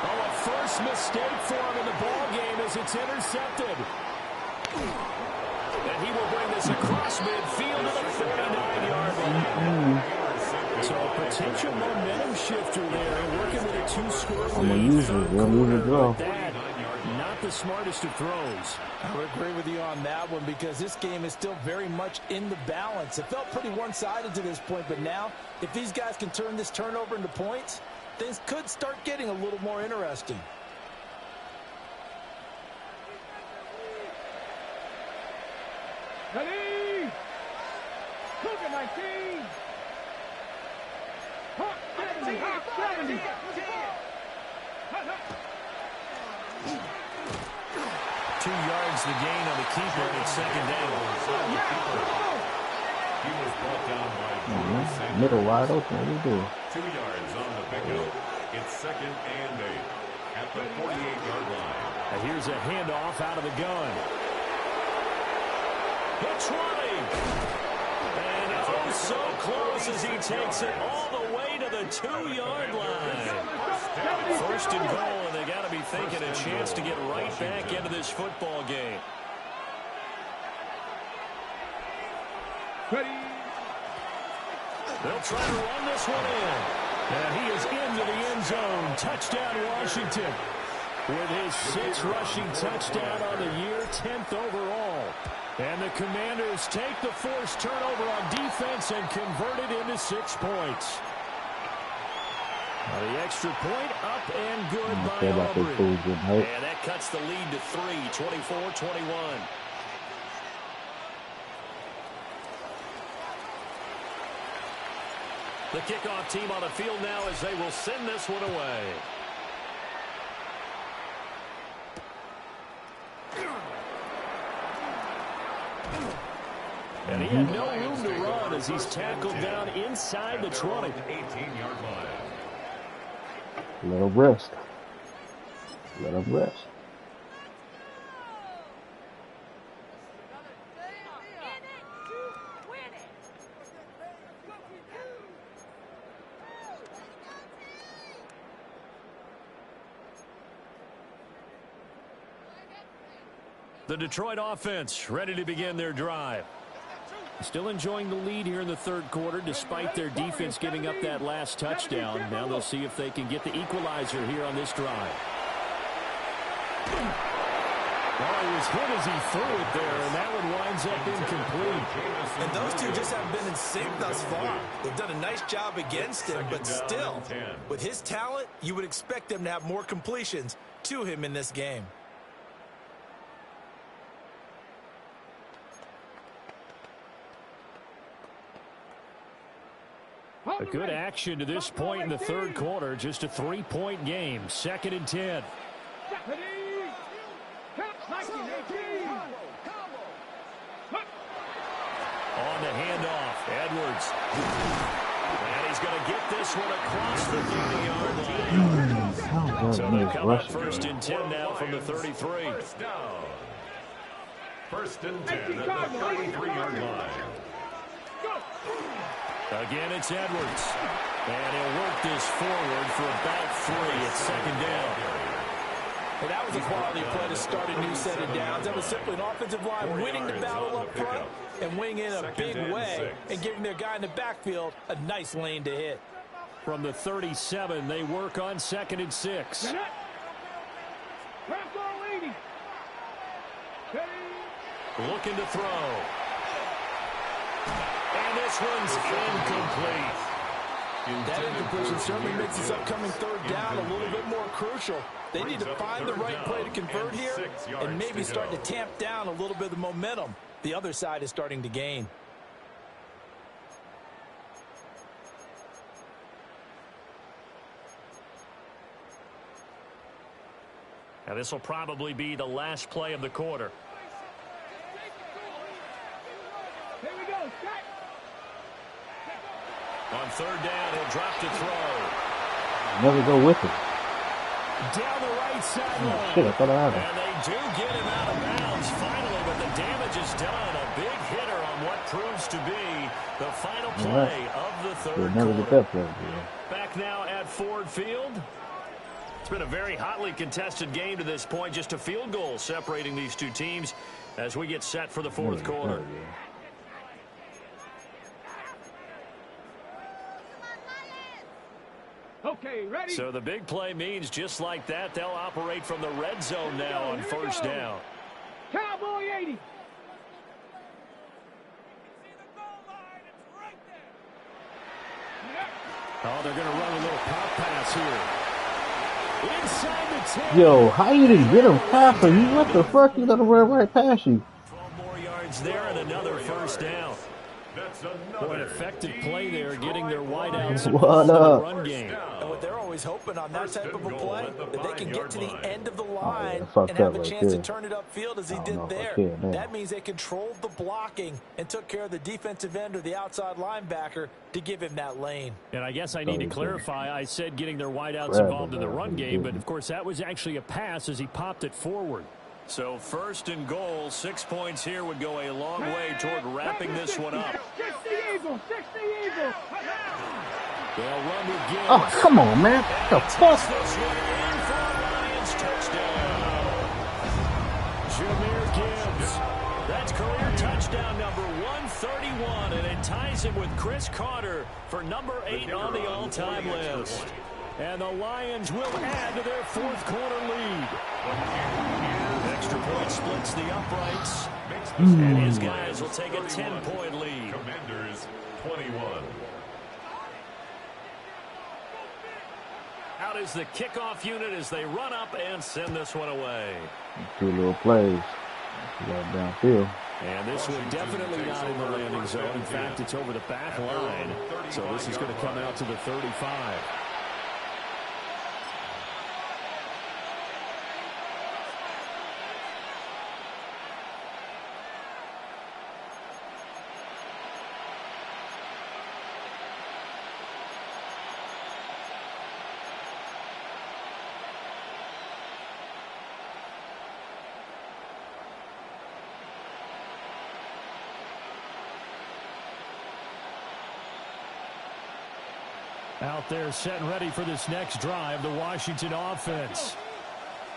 Oh, a first mistake for him in the ball game as it's intercepted. And he will bring this across midfield to the 49-yard line. So a potential momentum shifter there, working with a 2-score lead. Not the smartest of throws. I would agree with you on that one because this game is still very much in the balance. It felt pretty one-sided to this point, but now if these guys can turn this turnover into points, things could start getting a little more interesting. Ready? Cougar 19. Hawk 70. Hawk 70. 2 yards the gain on the keeper, and it's 2nd down. He was brought down by middle wide open. What do you do? 2 yards on the pickup. It's 2nd and 8 at the 48-yard line. And here's a handoff out of the gun. It's running. And oh, so close as he takes it all the way to the 2-yard line. 1st and goal, and they got to be thinking a chance to get right back into this football game. Ready? They'll try to run this one in. And he is into the end zone. Touchdown, Washington. With his 6th rushing touchdown on the year, 10th overall. And the Commanders take the forced turnover on defense and convert it into 6 points. The extra point up and good by Aubrey. And that cuts the lead to 3, 24-21. The kickoff team on the field now as they will send this one away. And he had no room to run as he's tackled down inside the 20. 18-yard line. Let him rest. Let him rest. The Detroit offense ready to begin their drive. Still enjoying the lead here in the 3rd quarter despite their defense giving up that last touchdown. Now they'll see if they can get the equalizer here on this drive. Well, he was hit as he threw it there, and that one winds up incomplete. And those two just haven't been in sync thus far. They've done a nice job against him, but still, with his talent, you would expect them to have more completions to him in this game. A good action to this point in the 3rd quarter. Just a 3-point game. 2nd and 10. On the handoff, Edwards. And he's going to get this one across the 50-yard line. So they come up 1st and 10 now from the 33. First down. 1st and 10 at the 33-yard line. Again, it's Edwards. And he'll work this forward for about 3 at 2nd down. Well, that was a quality play to start a new set of downs. That was simply an offensive line winning the battle up front and winning in a big way and giving their guy in the backfield a nice lane to hit. From the 37, they work on 2nd and 6. Looking to throw. And this one's incomplete. That incompletion certainly makes this upcoming 3rd down a little bit more crucial. They need to find the right play to convert here and maybe start to tamp down a little bit of the momentum the other side is starting to gain. Now this will probably be the last play of the quarter. Here we go, set. On 3rd down, he'll drop to throw. Never go with it. Down the right sideline. Oh, shit, I thought I had it. And they do get him out of bounds finally, but the damage is done. A big hitter on what proves to be the final play of the 3rd Never get quarter. that play, yeah. Back now at Ford Field. It's been a very hotly contested game to this point. Just a field goal separating these two teams as we get set for the 4th quarter. Okay, ready? So the big play means just like that, they'll operate from the red zone now on 1st down. Cowboy 80. Oh, they're going to run a little pop pass here. Inside the 10. Yo, how you didn't get him past him? What the fuck? You let him run right past you. 12 more yards there and another 1st down. Boy, an effective play there, getting their wideouts involved in the run game. And what they're always hoping on that type of a play, that they can get to the end of the line fucked and have up a right chance to there. turn it upfield as he I don't did know if I there. can now. That means they controlled the blocking and took care of the defensive end or the outside linebacker to give him that lane. And I guess I need to clarify, I said getting their wideouts Grab involved in him, the man. run game, but of course that was actually a pass as he popped it forward. So 1st and goal, 6 points here would go a long way toward wrapping this one up. 60 Eagle, 60 Eagle. They'll run with Gibbs. Oh, come on, man. What the fuck? This one in for a Lions touchdown. Jameer Gibbs. That's career touchdown number 131, and it ties him with Chris Carter for number 8 on the all-time list. And the Lions will add to their 4th quarter lead. Extra point splits the uprights, and his guys will take a 10-point lead. Commanders 21. Out is the kickoff unit as they run up and send this one away. 2 little plays. You got downfield. And this one definitely not in the landing zone. In fact, it's over the back line. So this is going to come out to the 35. Out there set and ready for this next drive, the Washington offense.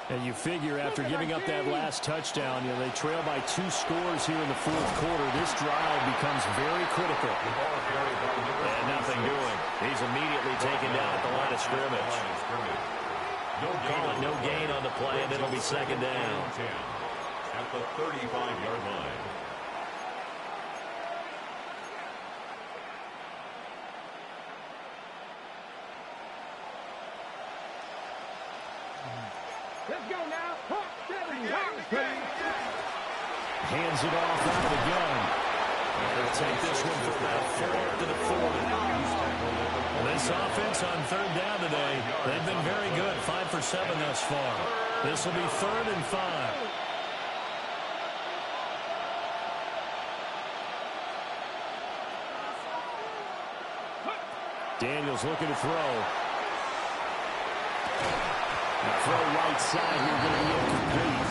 And you figure after giving up that last touchdown, they trail by 2 scores here in the 4th quarter. This drive becomes very critical. And nothing doing. He's immediately taken down at the line of scrimmage. Call it no gain on the play, and it'll be 2nd down. At the 35-yard line. Let's go now. 70. Hands it off out of the gun. They'll take this one for about 4 to the 40. And this offense on 3rd down today, they've been very good. 5 for 7 thus far. This will be 3rd and 5. Daniels looking to throw. Throw right side here, going to be incomplete.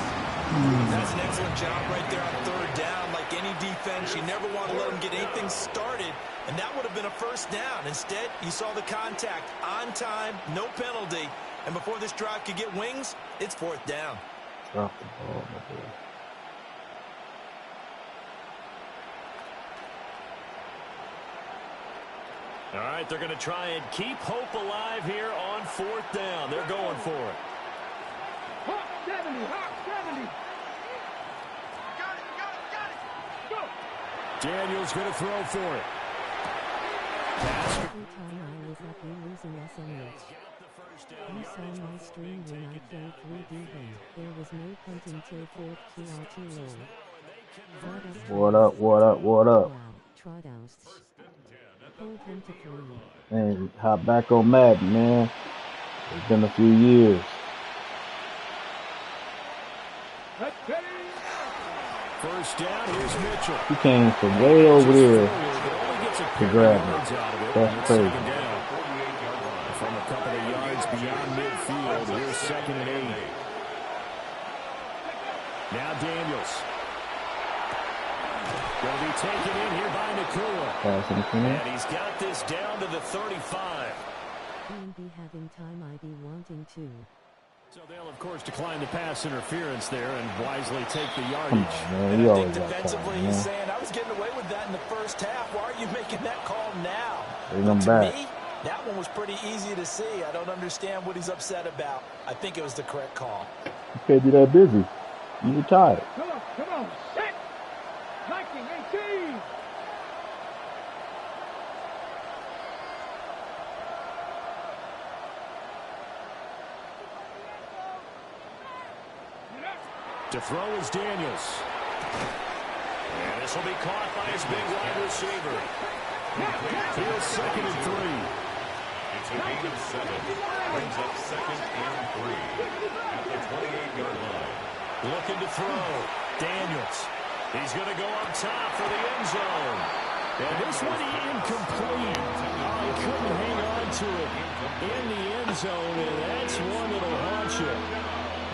That's an excellent job right there on 3rd down. Like any defense, you never want to let them get anything started, and that would have been a 1st down. Instead, you saw the contact on time, no penalty, and before this drive could get wings, it's 4th down. Drop the ball, my boy. All right, they're going to try and keep hope alive here on 4th down. They're going for it. Hawk 70, Hawk 70. Got it. Go. Daniels going to throw for it. Every time I was happy losing SMH. You saw my stream when I played 3D. There was no punting till 4th QRT roll. What up? Wow, Trouthouse. Hold him to 3. Man, hop back on Madden, man. It's been a few years. First down, here's Mitchell. He came from way over there to grab me. That's crazy. From a couple of yards beyond midfield, here's 2nd and 8. Now Daniels. Going to be taken in here by Nikah. And he's got this down to the 35. Wouldn't be having time, I'd be wanting to. So they'll, of course, decline the pass interference there and wisely take the yardage. Man, and I think defensively he's saying, I was getting away with that in the 1st half. Why are you making that call now? Bring him to back. me, that one was pretty easy to see. I don't understand what he's upset about. I think it was the correct call. You can't be that busy. You retired. Come on. Set. 1918. To throw is Daniels. And this will be caught by his big wide receiver. Here's 2nd and 3. It's a gain of 7. Brings up 2nd and 3 at the 28-yard line. Looking to throw. Daniels. He's going to go up top for the end zone. And this one incomplete. Oh, he couldn't hang on to it in the end zone, and that's one that'll haunt you.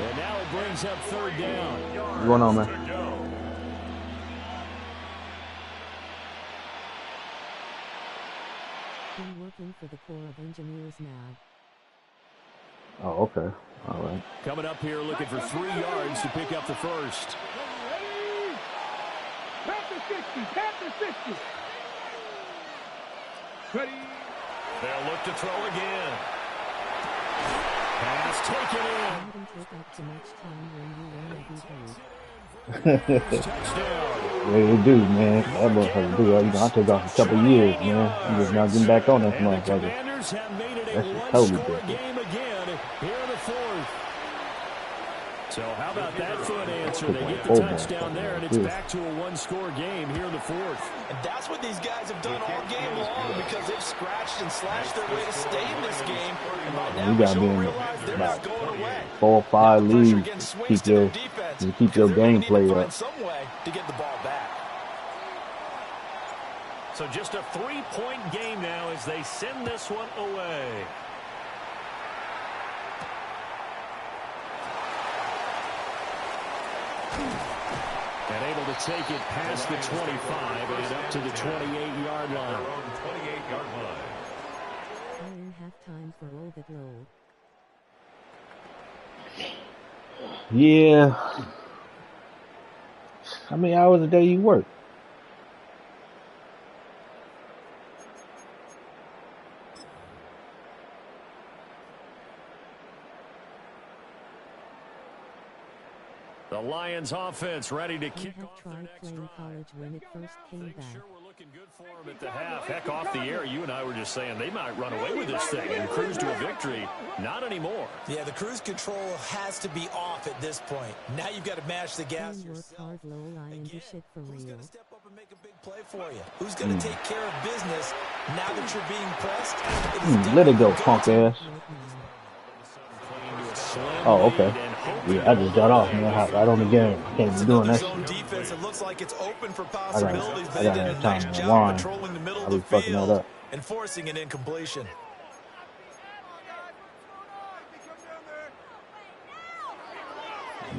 And now it brings up 3rd down. What's going on, man? Been working for the Corps of Engineers now. Oh, okay. All right. Coming up here looking for 3 yards to pick up the first. Panther 60. Ready. They'll look to throw again. Pass taken in. Didn't take up too much time when you want to be paid. Touchdown. Yeah, you do, man. That motherfucker do. You know, I took off a couple years, man. You just not getting back on that And the motherfucker. Commanders have made it a That's totally one-score different. game again here in the 4th. So how about that for an answer? They get the touchdown there, and it's back to a one-score game here in the 4th. And that's what these guys have done all game long because they've scratched and slashed their way to stay in this game. And by now, You got to be in realize they're not going away. 4 or 5 leagues. Keep your gameplay up. Some way to get the ball back. So just a 3-point game now as they send this one away. And able to take it past the 25 and up to the 28-yard line. 28-yard line. We're in halftime for all the glow. Yeah. How many hours a day you work? The Lions offense ready to I kick had off tried playing college when it first came back. Sure, we're looking good for them at the half. Heck, off the air, you and I were just saying they might run away with this thing and cruise to a victory. Not anymore. Yeah, the cruise control has to be off at this point. Now you've got to mash the gas. Work hard, low line, do shit for Who's real. going to step up and make a big play for you? Who's going to take care of business now that you're being pressed? Let it go, punk ass. Clinging to a Oh, okay. Yeah, I just got off, man. Hot right on the game. Can't be doing that Zone shit. defense. It looks like it's open for I possibilities, but they gotta did a have nice time to job unwind. patrolling the middle I of be the fucking that field up. and forcing an incompletion.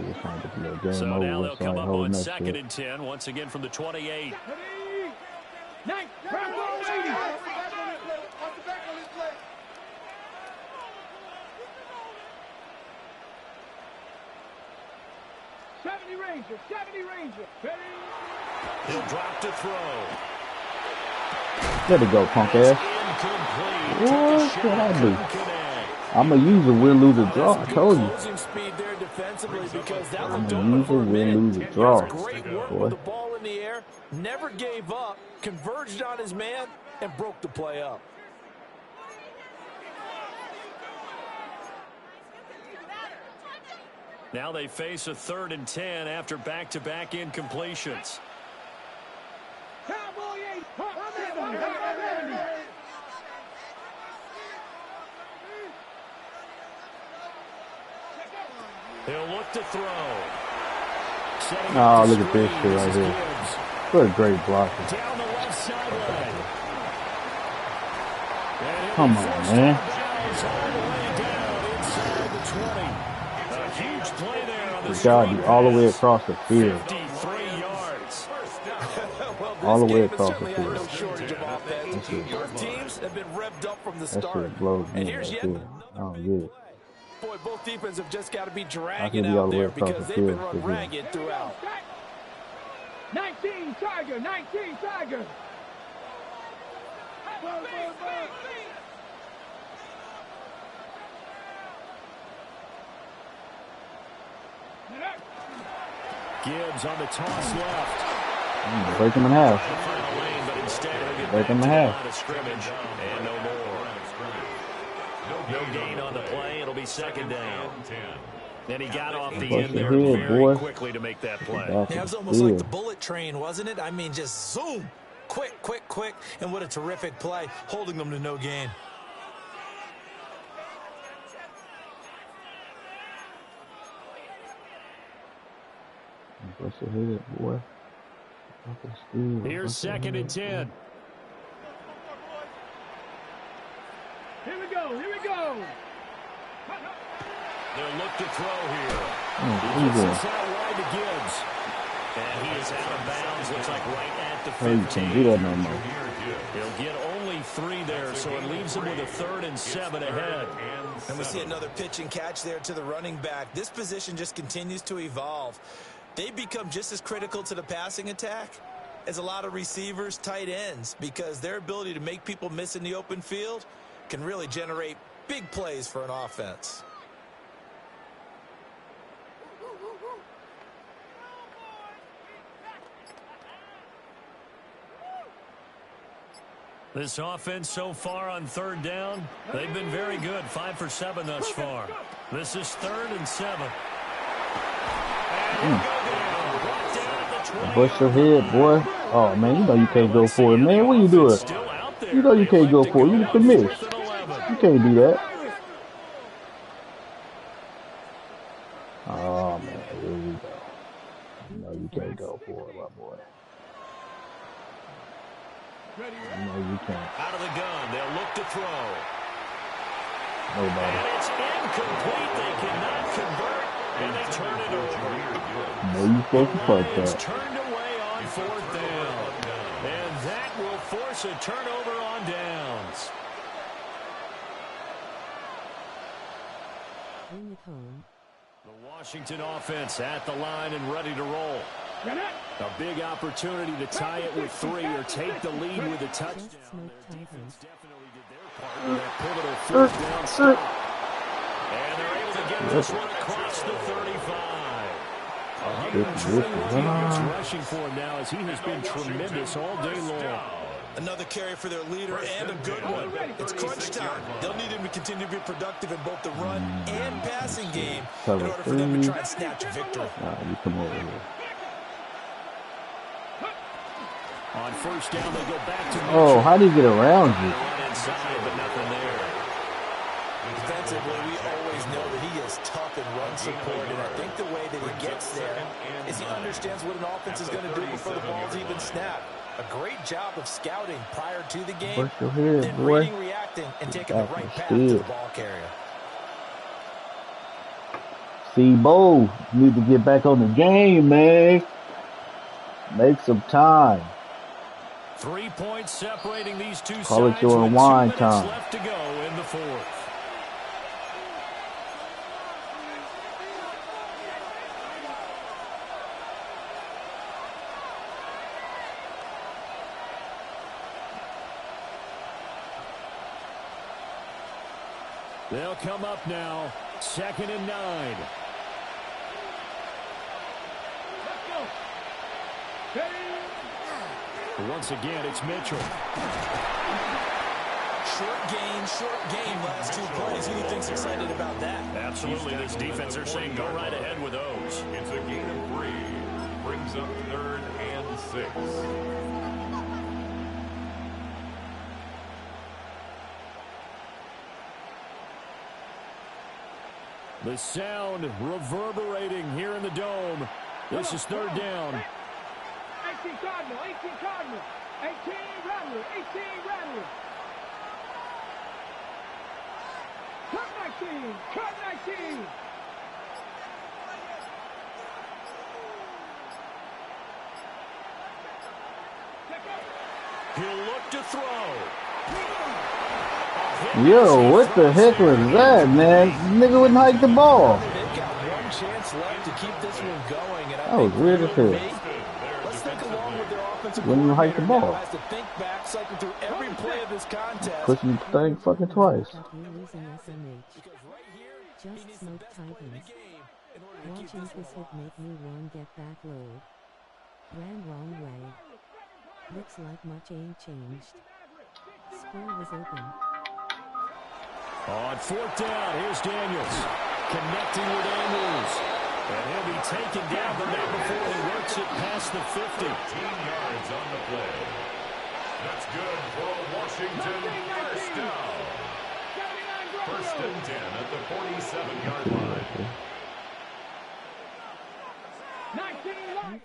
Just trying to get the little game So over now with, they'll so I come ain't up holding on that 2nd shit. and 10, once again from the 28. He'll drop to throw. Let it go, punk ass. What should I do? I'm going to use a win, lose, or draw. I told you. Closing speed there defensively because that I'm looked going to open use a for a win, minute. lose, or It draw. was great work with the ball in the air, never gave up, converged on his man, and broke the play up. Now they face a 3rd and 10 after back-to-back incompletions. He'll look to throw. Oh, look at this shit right here. What a great blocker. Down the left sideline. Come on, man. Good job, you all the way across the field. 53 yards. All the way across the field. No shortage of offense. Both teams have been revved up from the That start. shit blows And me here's right yet there. I don't get it. Boy, both defenses have just got to be I dragging can be all out the way there across because the they've been field run for him. ragged throughout. 19 Tiger, 19 Tiger. Gibbs on the toss left. Break him in half. Break him in half. And no more. No gain on the play. It'll be 2nd down. And he got off the end there very quickly to make that play. Yeah, it was almost like the bullet train, wasn't it? I mean, just zoom. Quick, quick, quick. And what a terrific play, holding them to no gain. Bust a head, boy. Here's 2nd and 10. Here we go, here we go. They'll look to throw here. He gets this out wide to Gibbs. And he is out of bounds. Looks like right at the 15. You can't do that no more. He'll get only 3 there, so it leaves him with a 3rd and 7 ahead. And we see another pitch and catch there to the running back. This position just continues to evolve. They become just as critical to the passing attack as a lot of receivers, tight ends, because their ability to make people miss in the open field can really generate big plays for an offense. This offense so far on 3rd down, they've been very good. 5 for 7 thus far. This is 3rd and 7. Bust your head, boy. Oh, man, you know you can't go for it, man. What you doing? You know you can't go for it. You can miss. You can't do that. Oh, man, here we go. You know you can't go for it, my boy. You know you can't. Out of the gun, they'll look to throw. Nobody. And it's incomplete. They cannot convert, and they turn it over. No, you supposed to punt that. Turned away on 4th down. And that will force a turnover on downs. Bring it home. The Washington offense at the line and ready to roll. A big opportunity to tie it with 3 or take the lead with a touchdown. Their defense definitely did their part with that pivotal 4th down stop. And they're able to get this one across the 35. 120 yards rushing for him now as he has been tremendous all day long. Another carry for their leader and a good one. It's crunch time. They'll need him to continue to be productive in both the run and passing game in order for them to try and snatch a victory. You come over here. On 1st down, they go back to Oh, how do you get around you? inside, but nothing there. Defensively, we always know that he is tough in run support, and I think the way that he gets there is he understands what an offense is going to do before the ball's even snapped. A great job of scouting prior to the game, then reading, reacting, and taking the right path to the ball carrier. See, Bo, need to get back on the game, man. Make some time. 3 points separating these two Call it sides your with 2 wine minutes time. left to go in the fourth. They'll come up now, 2nd and 9. Once again, it's Mitchell. Short game, last 2 plays. Who do you think's excited about that? Absolutely, this defense are saying go right ahead with those. It's a gain of 3. Brings up 3rd and 6. The sound reverberating here in the dome. This is 3rd down. 18 Cardinal, 18 Cardinal, 18 Rattler, 18 Rattler. Cut 19, cut 19. He'll look to throw. Yo, what the heck was that, man? Nigga wouldn't hike the ball. They've got 1 chance left to keep this one going. And That was weird as hell. Let's think along with their offensive Wouldn't even hike the ball. now has to think back, cycle through every play of this contest. Pushing the thing fucking twice. But we're losing SMH. Just smoke Titans. Watching this hit make me want get back load. Ran wrong way. Looks like much ain't changed. Square was open. On 4th down, here's Daniels. Connecting with Andrews. And he'll be taken down, but not before he works it past the 50. 15 yards on the play. That's good for Washington. First down. 1st and 10 at the 47-yard line.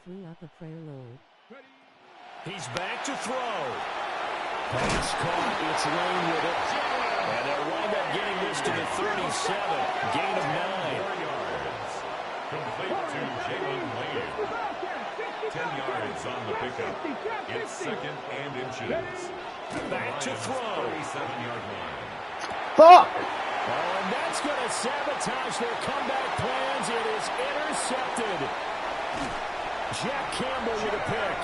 3 up a prayer load. He's back to throw. Pass caught. It's Lane with it. And they'll wind up getting this to the 37. Gain of 9. Complete to Jalen Lane. 10 yards on the pickup. It's 2nd and inches. Back to throw. 37-yard line. Fuck! Oh, and that's going to sabotage their comeback plans. It is intercepted. Jack Campbell with a pick.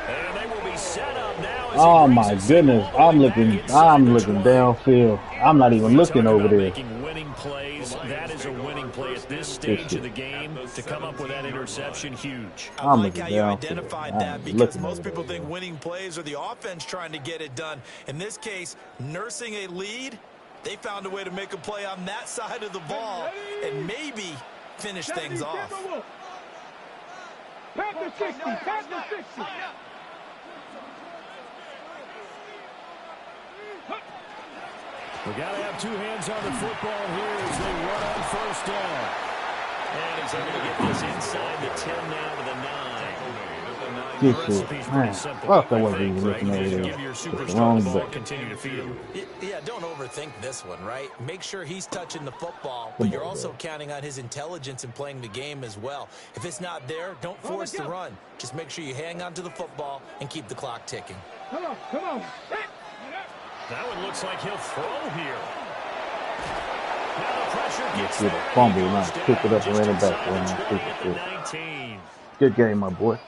And they will be set up now. Oh my goodness. I'm looking downfield. I'm not even looking over there. Making winning plays. That is a winning play at this stage of the game. To come up with that interception, huge. I like how you identified that, because most people think winning plays are the offense trying to get it done. In this case, nursing a lead, they found a way to make a play on that side of the ball and maybe finish things off. Pass the 60, pass the 60. We got to have 2 hands on the football here as they run on 1st down. And he's able to get this inside the 10 now to the 9. Good shit. Man, fuck, I wasn't even looking over there. Give your It's the superstar wrong the ball, button. continue to feed him. Yeah, don't overthink this one, right? Make sure he's touching the football, but you're also counting on his intelligence in playing the game as well. If it's not there, don't force the run. Just make sure you hang on to the football and keep the clock ticking. Come on, come on. That one looks like he'll throw here. Now the pressure gets With there. a fumble, He not goes pick it down up and ran it just back. inside the 20 Good, at the 19. good game, my boy.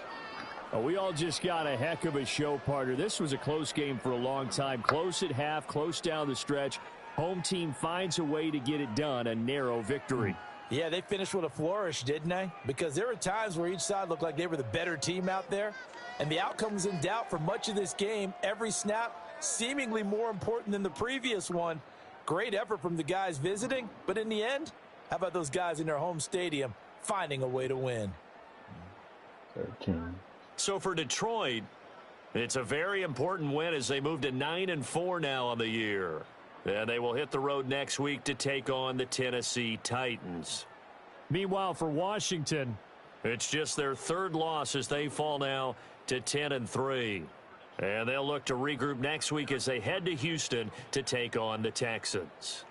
Well, we all just got a heck of a show, partner. This was a close game for a long time. Close at half, close down the stretch. Home team finds a way to get it done, a narrow victory. Yeah, they finished with a flourish, didn't they? Because there were times where each side looked like they were the better team out there, and the outcome was in doubt for much of this game. Every snap seemingly more important than the previous one. Great effort from the guys visiting, but in the end, how about those guys in their home stadium finding a way to win? 13. So for Detroit, it's a very important win as they move to 9-4 now on the year. And they will hit the road next week to take on the Tennessee Titans. Meanwhile, for Washington, it's just their third loss as they fall now to 10-3. And they'll look to regroup next week as they head to Houston to take on the Texans.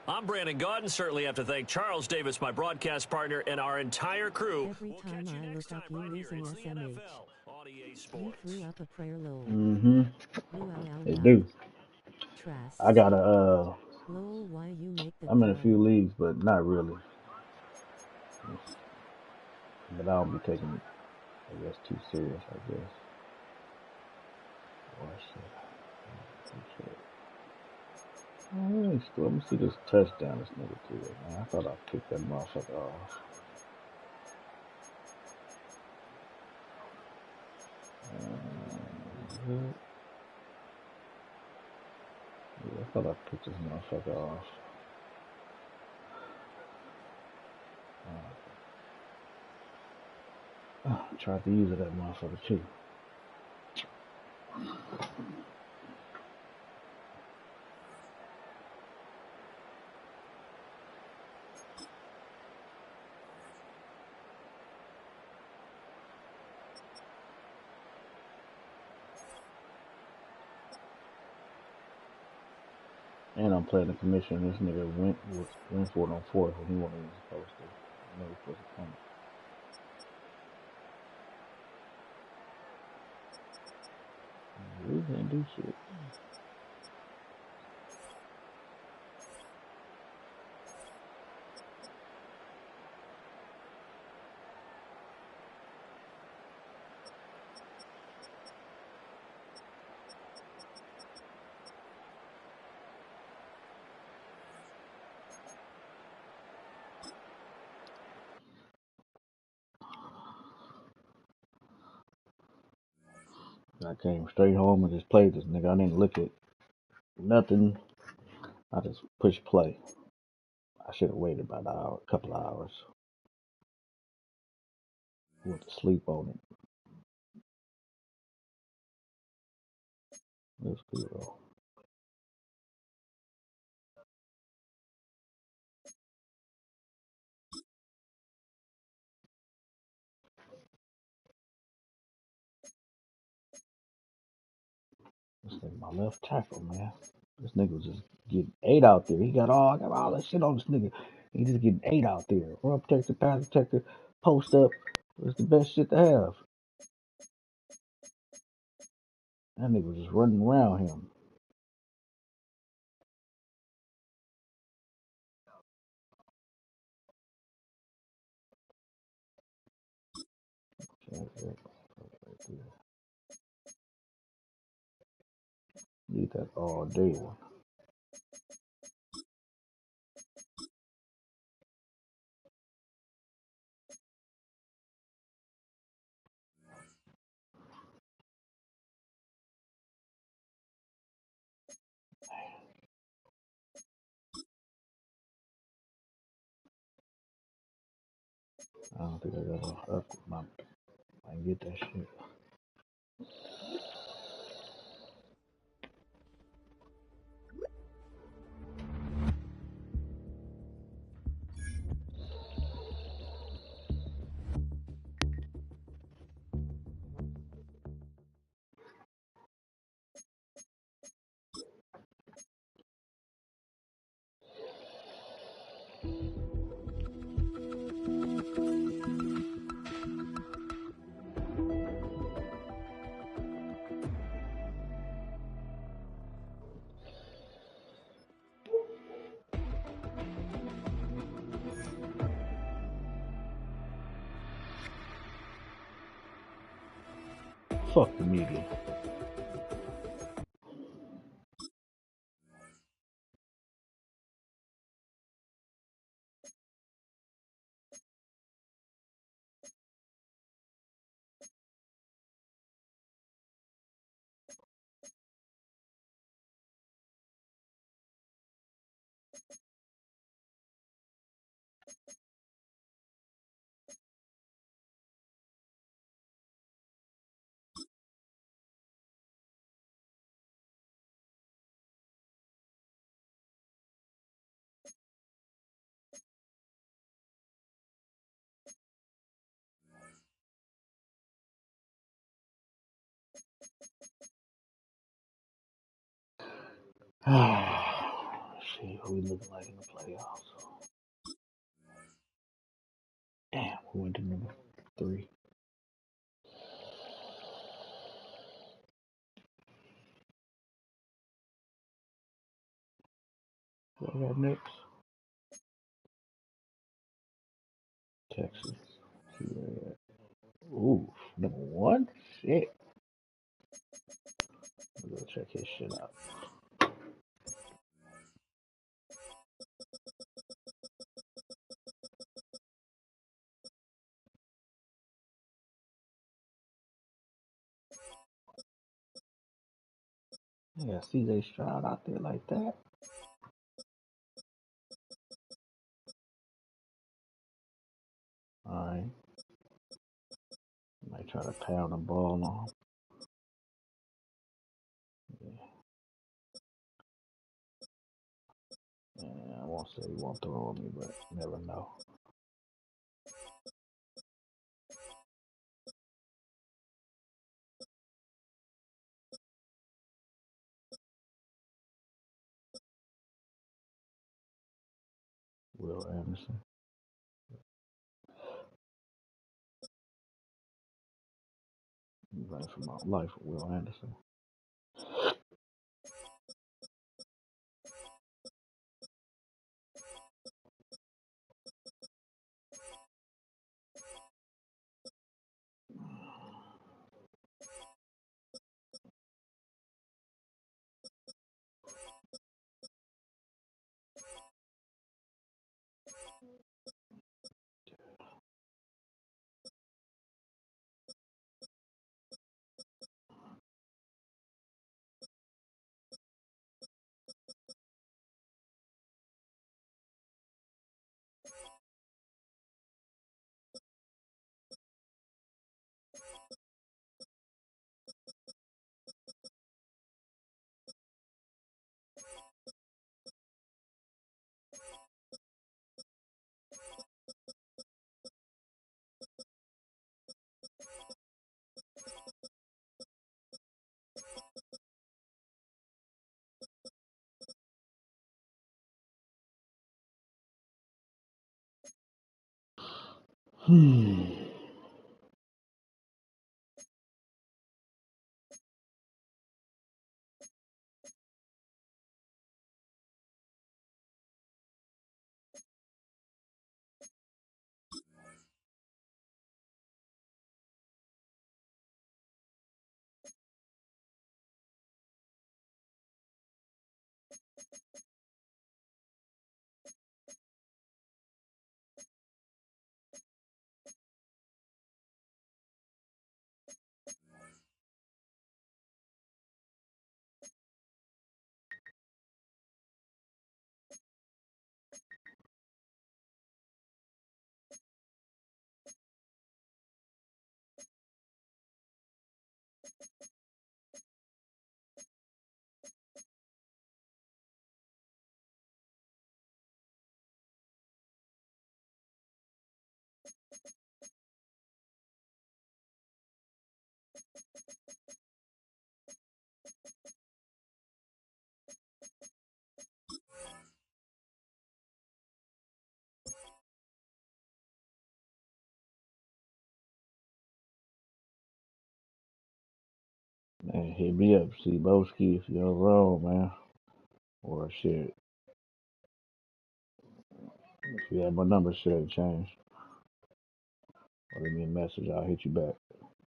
I'm Brandon Gaudin. Certainly have to thank Charles Davis, my broadcast partner, and our entire crew. Every time I look up, you losing SMH. You threw up a prayer, Lord. Mm-hmm. They Wow. do. Trust. I got a, Lol, why you make the I'm in a call? few leagues, but not really. But I don't be taking it, I guess, too serious, I guess. Oh, shit. Oh, let me see this touchdown this nigga threw it, man. I thought I kicked that motherfucker off. Yeah, I thought I picked this motherfucker off. I tried to use it, that motherfucker, too. And I'm playing the commission. This nigga went for it on fourth when he wasn't even supposed to. I know he was supposed to punt it. We can't do shit. I came straight home and just played this nigga. I didn't look at nothing. I just pushed play. I should have waited about a couple of hours. Went to sleep on it. It was good though. This nigga my left tackle, man. This nigga was just getting 8 out there. I got all that shit on this nigga. He just getting 8 out there. Run protector, pass protector, post up. It's the best shit to have. That nigga was just running around him. Need that all day one. I don't think I got to up my. I can get that shit. Fuck the media. See what we looking like in the playoffs. Damn, we went to number 3. What we got next? Texas. See where they at. Ooh, number 1? Shit. We'll go check his shit out. Yeah, CJ Stroud out there like that. Alright. Might try to pound the ball on him. Yeah, I won't say he won't throw on me, but you never know. Will Anderson. I'm running for my life with Will Anderson. Man, hit me up, see Boski if you're wrong, man. Or shit. If you have my number, shit ain't changed. Or leave me a message, I'll hit you back.